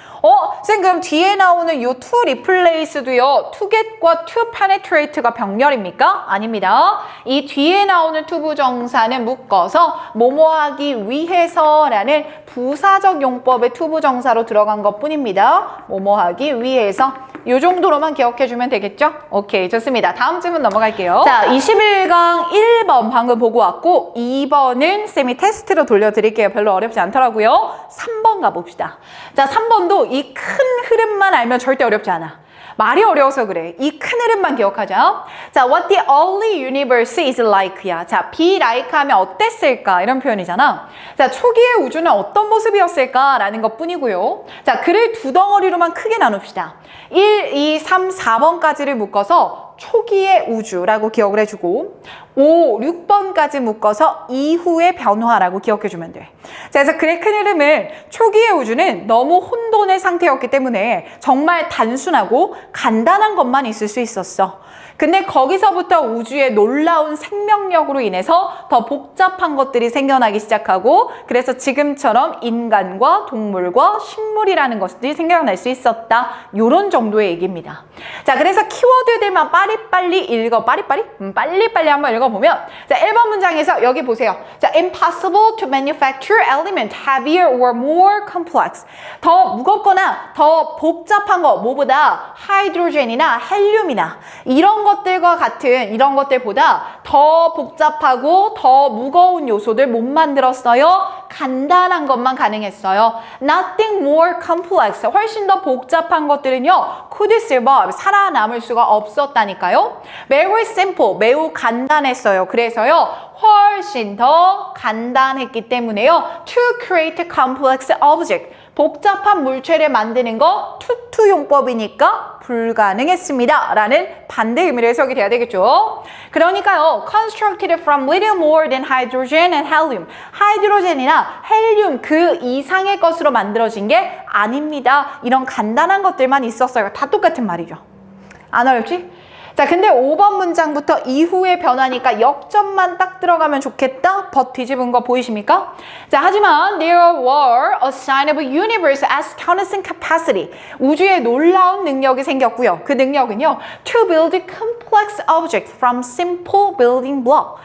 쌤 그럼 뒤에 나오는 요 to replace도요. to get과 to penetrate가 병렬입니까? 아닙니다. 이 뒤에 나오는 투부정사는 묶어서 뭐뭐하기 위해서라는 부사적 용법의 투부정사로 들어간 것뿐입니다. 뭐뭐하기 위해서. 요 정도로만 기억해주면 되겠죠? 오케이, 좋습니다. 다음 질문 넘어갈게요. 자, 21강 1번 방금 보고 왔고 2번은 쌤이 테스트로 돌려드릴게요. 별로 어렵지 않더라고요. 3번 가봅시다. 자, 3번도 이 큰 흐름만 알면 절대 어렵지 않아. 말이 어려워서 그래. 이 큰 흐름만 기억하자. 자, what the early universe is like야. 자, be like 하면 어땠을까? 이런 표현이잖아. 자, 초기의 우주는 어떤 모습이었을까라는 것 뿐이고요. 자, 글을 두 덩어리로만 크게 나눕시다. 1, 2, 3, 4번까지를 묶어서 초기의 우주라고 기억을 해주고 5, 6번까지 묶어서 이후의 변화라고 기억해주면 돼. 자, 그래서 글의 큰 흐름은 초기의 우주는 너무 혼돈의 상태였기 때문에 정말 단순하고 간단한 것만 있을 수 있었어. 근데 거기서부터 우주의 놀라운 생명력으로 인해서 더 복잡한 것들이 생겨나기 시작하고 그래서 지금처럼 인간과 동물과 식물이라는 것들이 생겨날 수 있었다. 요런 정도의 얘기입니다. 자, 그래서 키워드들만 빨리빨리 읽어. 빨리빨리 한번 읽어보면 자, 1번 문장에서 여기 보세요. 자, impossible to manufacture element heavier or more complex. 더 무겁거나 더 복잡한 거 뭐보다 하이드로젠이나 헬륨이나 이런 것들과 같은 이런 것들보다 더 복잡하고 더 무거운 요소들 못 만들었어요. 간단한 것만 가능했어요. Nothing more complex. 훨씬 더 복잡한 것들은요. could survive. 살아남을 수가 없었다니까요. Very simple. 매우 간단했어요. 그래서요. 훨씬 더 간단했기 때문에요. To create complex object. 복잡한 물체를 만드는 거 투투용법이니까 불가능했습니다. 라는 반대 의미로 해석이 돼야 되겠죠. 그러니까요. Constructed from little more than hydrogen and helium. 하이드로젠이나 헬륨 그 이상의 것으로 만들어진 게 아닙니다. 이런 간단한 것들만 있었어요. 다 똑같은 말이죠. 안 어렵지? 자, 근데 5번 문장부터 이후의 변화니까 역점만 딱 들어가면 좋겠다. but 뒤집은 거 보이십니까? 자, 하지만 there were a sign of a universe astonishing capacity. 우주의 놀라운 능력이 생겼고요. 그 능력은요. to build complex objects from simple building block.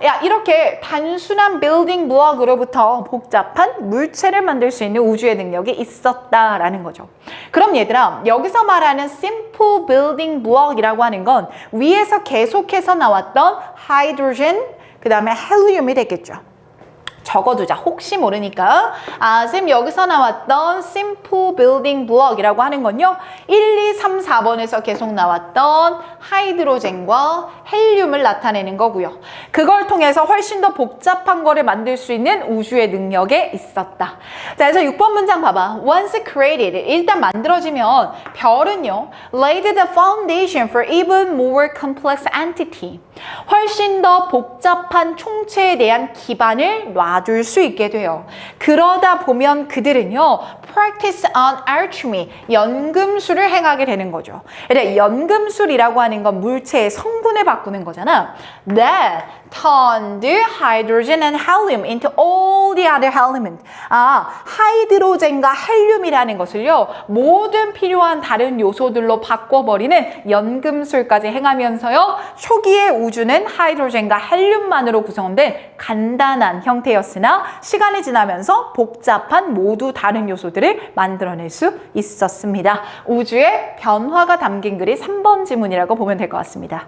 야, 이렇게 단순한 building block으로부터 복잡한 물체를 만들 수 있는 우주의 능력이 있었다라는 거죠. 그럼 얘들아, 여기서 말하는 simple building block이라고 하는 건 위에서 계속해서 나왔던 하이드로젠, 그 다음에 헬륨이 되겠죠. 적어두자. 혹시 모르니까. 쌤 여기서 나왔던 simple building block이라고 하는 건요. 1, 2, 3, 4번에서 계속 나왔던 하이드로젠과 헬륨을 나타내는 거고요. 그걸 통해서 훨씬 더 복잡한 거를 만들 수 있는 우주의 능력에 있었다. 자, 그래서 6번 문장 봐봐. Once created. 일단 만들어지면 별은요. laid the foundation for even more complex entity. 훨씬 더 복잡한 총체에 대한 기반을 놔둘 수 있게 돼요. 그러다 보면 그들은요. practice on alchemy, 연금술을 행하게 되는 거죠. 그러니까 연금술이라고 하는 건 물체의 성분을 바꾸는 거잖아. That turned hydrogen and helium into all the other elements. 하이드로젠과 헬륨이라는 것을요. 모든 필요한 다른 요소들로 바꿔버리는 연금술까지 행하면서요. 초기의 우주는 하이드로젠과 헬륨만으로 구성된 간단한 형태였으나 시간이 지나면서 복잡한 모두 다른 요소들을 만들어낼 수 있었습니다. 우주의 변화가 담긴 글이 3번 지문이라고 보면 될 것 같습니다.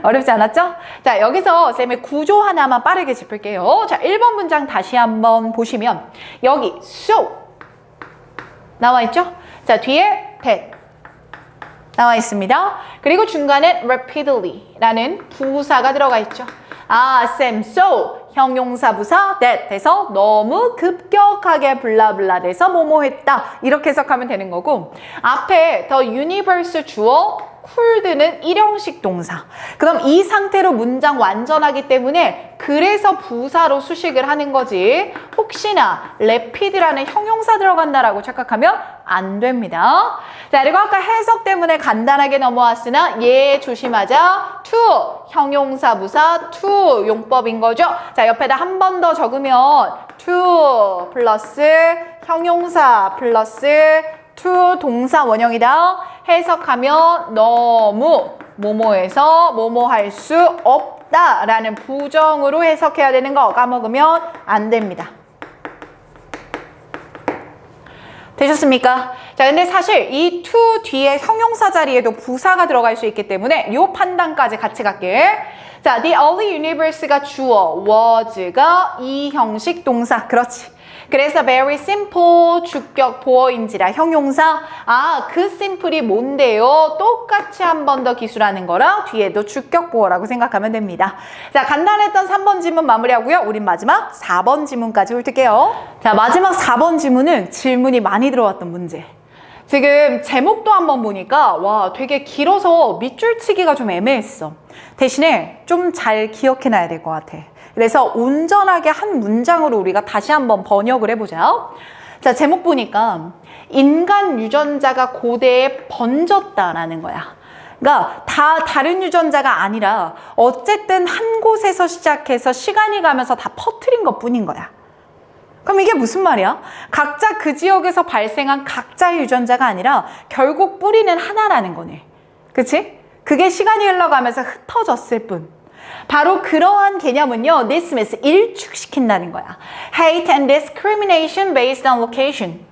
어렵지 않았죠? 자, 여기서 쌤의 구조 하나만 빠르게 짚을게요. 자, 1번 문장 다시 한번 보시면 여기 so 나와 있죠? 자, 뒤에 that 나와 있습니다. 그리고 중간에 repeatedly 라는 부사가 들어가 있죠. 쌤, so 형용사 부사 that 돼서 너무 급격하게 블라블라 돼서 뭐뭐 했다. 이렇게 해석하면 되는 거고 앞에 the universe 주어 could는 일형식 동사. 그럼 이 상태로 문장 완전하기 때문에 그래서 부사로 수식을 하는 거지. 혹시나 rapid라는 형용사 들어간다라고 착각하면 안 됩니다. 자, 그리고 아까 해석 때문에 간단하게 넘어왔으나 얘 조심하자. to 형용사 부사 to 용법인 거죠. 자, 옆에다 한 번 더 적으면 to 플러스 형용사 플러스 to 동사 원형이다. 해석하면 너무 뭐뭐해서 뭐뭐 할 수 없다라는 부정으로 해석해야 되는 거 까먹으면 안 됩니다. 되셨습니까? 자, 근데 사실 이 to 뒤에 형용사 자리에도 부사가 들어갈 수 있기 때문에 이 판단까지 같이 갈게. 자, the early universe가 주어, was가 이 형식 동사. 그렇지. 그래서 very simple, 주격, 보어인지라 형용사. 아, 그 simple이 뭔데요? 똑같이 한 번 더 기술하는 거랑 뒤에도 주격, 보어라고 생각하면 됩니다. 자, 간단했던 3번 지문 마무리하고요. 우린 마지막 4번 지문까지 훑을게요. 자, 마지막 4번 지문은 질문이 많이 들어왔던 문제. 지금 제목도 한번 보니까 와, 되게 길어서 밑줄 치기가 좀 애매했어. 대신에 좀 잘 기억해놔야 될 것 같아. 그래서 온전하게 한 문장으로 우리가 다시 한번 번역을 해보자. 자, 제목 보니까 인간 유전자가 고대에 번졌다라는 거야. 그러니까 다 다른 유전자가 아니라 어쨌든 한 곳에서 시작해서 시간이 가면서 다 퍼뜨린 것뿐인 거야. 그럼 이게 무슨 말이야? 각자 그 지역에서 발생한 각자의 유전자가 아니라 결국 뿌리는 하나라는 거네. 그치? 그게 시간이 흘러가면서 흩어졌을 뿐. 바로 그러한 개념은요, dismiss, 일축시킨다는 거야. Hate and discrimination based on location.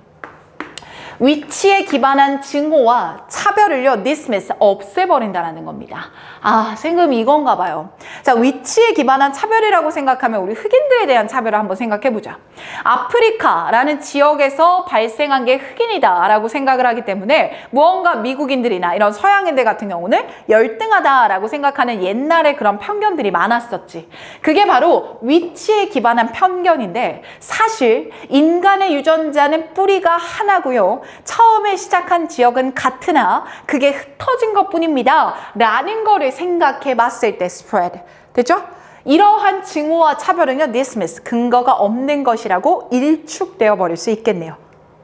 위치에 기반한 증오와 차별을요, dismiss, 없애버린다는 겁니다. 아, 생각이 이건가 봐요. 자, 위치에 기반한 차별이라고 생각하면 우리 흑인들에 대한 차별을 한번 생각해보자. 아프리카라는 지역에서 발생한 게 흑인이다라고 생각을 하기 때문에 무언가 미국인들이나 이런 서양인들 같은 경우는 열등하다라고 생각하는 옛날에 그런 편견들이 많았었지. 그게 바로 위치에 기반한 편견인데 사실 인간의 유전자는 뿌리가 하나고요. 처음에 시작한 지역은 같으나 그게 흩어진 것뿐입니다. 라는 거를 생각해 봤을 때 spread. 됐죠? 이러한 증오와 차별은요, dismiss, 근거가 없는 것이라고 일축되어 버릴 수 있겠네요.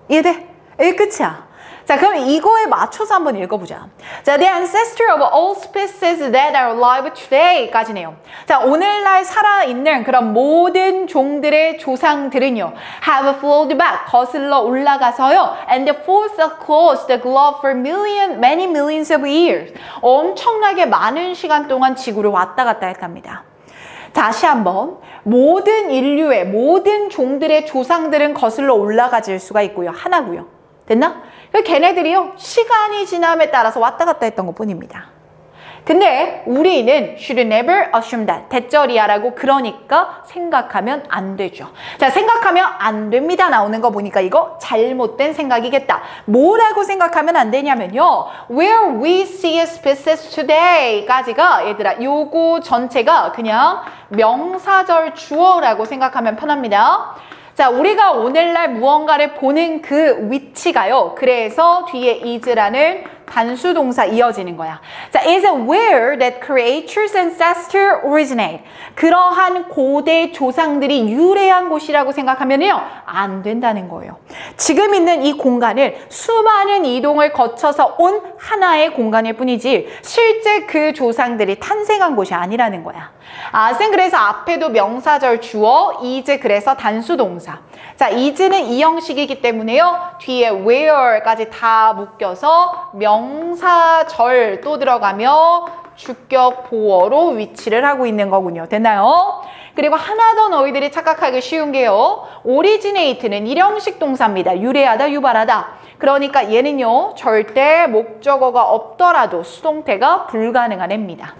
이해돼? 이게 끝이야. 자, 그럼 이거에 맞춰서 한번 읽어보자. 자, the ancestor of all species that are alive today 까지네요. 자, 오늘날 살아있는 그런 모든 종들의 조상들은요, have flowed back, 거슬러 올라가서요, and forth across the globe for many millions of years. 엄청나게 많은 시간 동안 지구를 왔다 갔다 했답니다. 다시 한번 모든 인류의 모든 종들의 조상들은 거슬러 올라가질 수가 있고요. 하나고요. 됐나? 걔네들이요, 시간이 지남에 따라서 왔다 갔다 했던 것 뿐입니다. 근데 우리는 should never assume that. 대절이야라고 그러니까 생각하면 안 되죠. 자, 생각하면 안 됩니다. 나오는 거 보니까 이거 잘못된 생각이겠다. 뭐라고 생각하면 안 되냐면요. Where we see a species today 까지가 얘들아, 요거 전체가 그냥 명사절 주어라고 생각하면 편합니다. 자, 우리가 오늘날 무언가를 보는 그 위치가요. 그래서 뒤에 is라는 단수 동사 이어지는 거야. 자, is where that creatures ancestor originate. 그러한 고대 조상들이 유래한 곳이라고 생각하면요, 안 된다는 거예요. 지금 있는 이 공간을 수많은 이동을 거쳐서 온 하나의 공간일 뿐이지 실제 그 조상들이 탄생한 곳이 아니라는 거야. 아, 쌤 그래서 앞에도 명사절 주어, is 그래서 단수 동사. 자, is는 이 형식이기 때문에요. 뒤에 where까지 다 묶여서 명사절 또 들어가며 주격 보어로 위치를 하고 있는 거군요. 됐나요? 그리고 하나 더 너희들이 착각하기 쉬운 게요. originate는 일형식 동사입니다. 유래하다, 유발하다. 그러니까 얘는요, 절대 목적어가 없더라도 수동태가 불가능한 애입니다.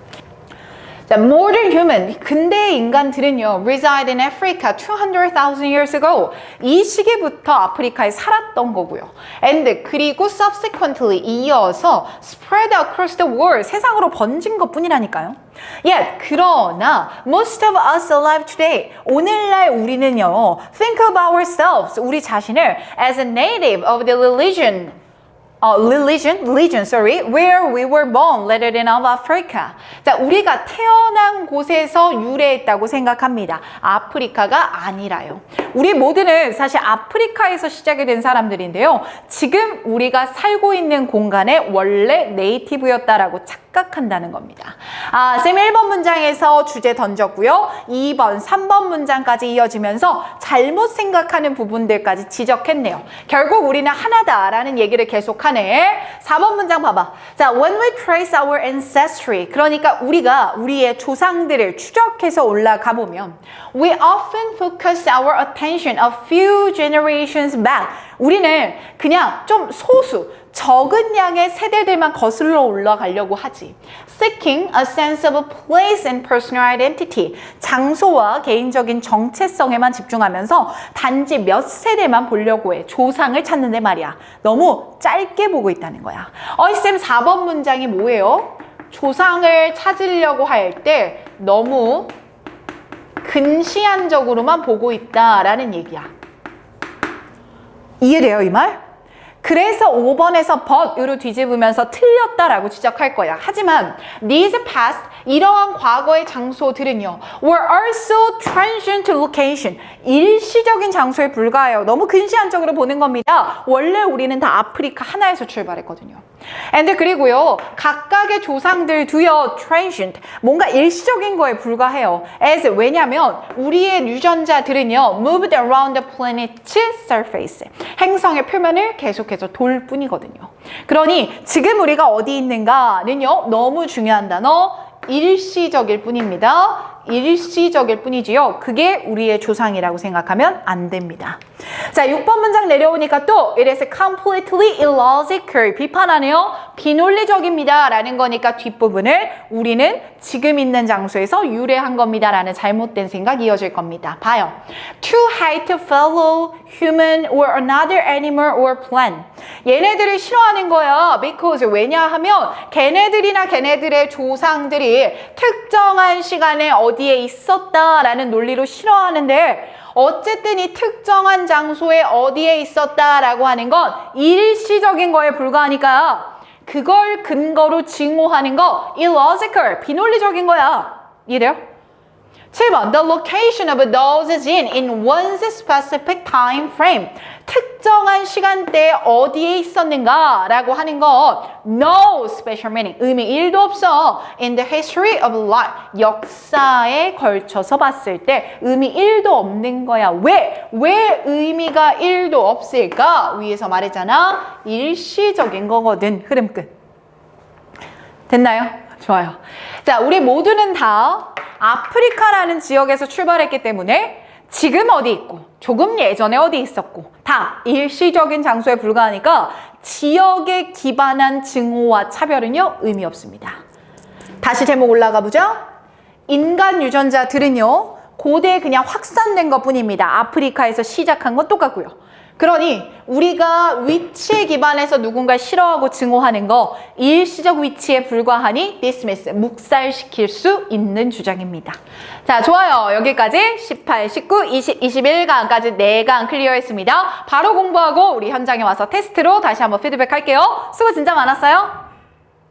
자, modern human, 근대의 인간들은요, reside in Africa 200,000 years ago. 이 시기부터 아프리카에 살았던 거고요. And 그리고 subsequently 이어서 spread across the world, 세상으로 번진 것뿐이라니까요. Yet, 그러나 most of us alive today, 오늘날 우리는요, think of ourselves, 우리 자신을 as a native of the religion, religion, where we were born, later in Africa. 자, 우리가 태어난 곳에서 유래했다고 생각합니다. 아프리카가 아니라요. 우리 모두는 사실 아프리카에서 시작이 된 사람들인데요. 지금 우리가 살고 있는 공간에 원래 네이티브였다라고 착각한다는 겁니다. 쌤 1번 문장에서 주제 던졌고요. 2번, 3번 문장까지 이어지면서 잘못 생각하는 부분들까지 지적했네요. 결국 우리는 하나다라는 얘기를 계속하네. 4번 문장 봐봐. 자, when we trace our ancestry, 그러니까 우리가 우리의 조상들을 추적해서 올라가 보면 we often focus our attention a few generations back. 우리는 그냥 좀 소수, 적은 양의 세대들만 거슬러 올라가려고 하지. Seeking a sense of place and personal identity. 장소와 개인적인 정체성에만 집중하면서 단지 몇 세대만 보려고 해. 조상을 찾는데 말이야. 너무 짧게 보고 있다는 거야. 쌤 4번 문장이 뭐예요? 조상을 찾으려고 할 때 너무 근시안적으로만 보고 있다라는 얘기야. 이해돼요, 이 말? 그래서 5번에서 but으로 뒤집으면서 틀렸다라고 지적할 거야. 하지만 these past, 이러한 과거의 장소들은요, were also transient location, 일시적인 장소에 불과해요. 너무 근시안적으로 보는 겁니다. 원래 우리는 다 아프리카 하나에서 출발했거든요. and 그리고요, 각각의 조상들 두요 transient, 뭔가 일시적인 거에 불과해요. as, 왜냐면 우리의 유전자들은요 moved around the planet's surface, 행성의 표면을 계속해서 돌 뿐이거든요. 그러니 지금 우리가 어디 있는가는요 너무 중요한 단어, 일시적일 뿐입니다. 일시적일 뿐이지요. 그게 우리의 조상이라고 생각하면 안 됩니다. 자, 6번 문장 내려오니까 또 it is completely illogical, 비판하네요. 비논리적입니다 라는 거니까 뒷부분을 우리는 지금 있는 장소에서 유래한 겁니다 라는 잘못된 생각 이어질 겁니다. 봐요. Too high to follow human or another animal or plant. 얘네들을 싫어하는 거야. because, 왜냐하면 걔네들이나 걔네들의 조상들이 특정한 시간에 어디에 있었다라는 논리로 싫어하는데, 어쨌든 이 특정한 장소에 어디에 있었다라고 하는 건 일시적인 거에 불과하니까 그걸 근거로 증오하는 거 illogical, 비논리적인 거야. 이해돼요? 7번, the location of those is in one's specific time frame. 특정한 시간대에 어디에 있었는가 라고 하는 건 no special meaning, 의미 1도 없어. in the history of life, 역사에 걸쳐서 봤을 때 의미 1도 없는 거야. 왜 의미가 1도 없을까? 위에서 말했잖아. 일시적인 거거든. 흐름 끝. 됐나요? 좋아요. 자, 우리 모두는 다 아프리카라는 지역에서 출발했기 때문에 지금 어디 있고 조금 예전에 어디 있었고 다 일시적인 장소에 불과하니까 지역에 기반한 증오와 차별은요 의미 없습니다. 다시 제목 올라가 보죠. 인간 유전자들은요 고대에 그냥 확산된 것뿐입니다. 아프리카에서 시작한 건 똑같고요. 그러니 우리가 위치에 기반해서 누군가 싫어하고 증오하는 거 일시적 위치에 불과하니 dismiss, 묵살시킬 수 있는 주장입니다. 자, 좋아요. 여기까지 18, 19, 20, 21강까지 4강 클리어했습니다. 바로 공부하고 우리 현장에 와서 테스트로 다시 한번 피드백 할게요. 수고 진짜 많았어요.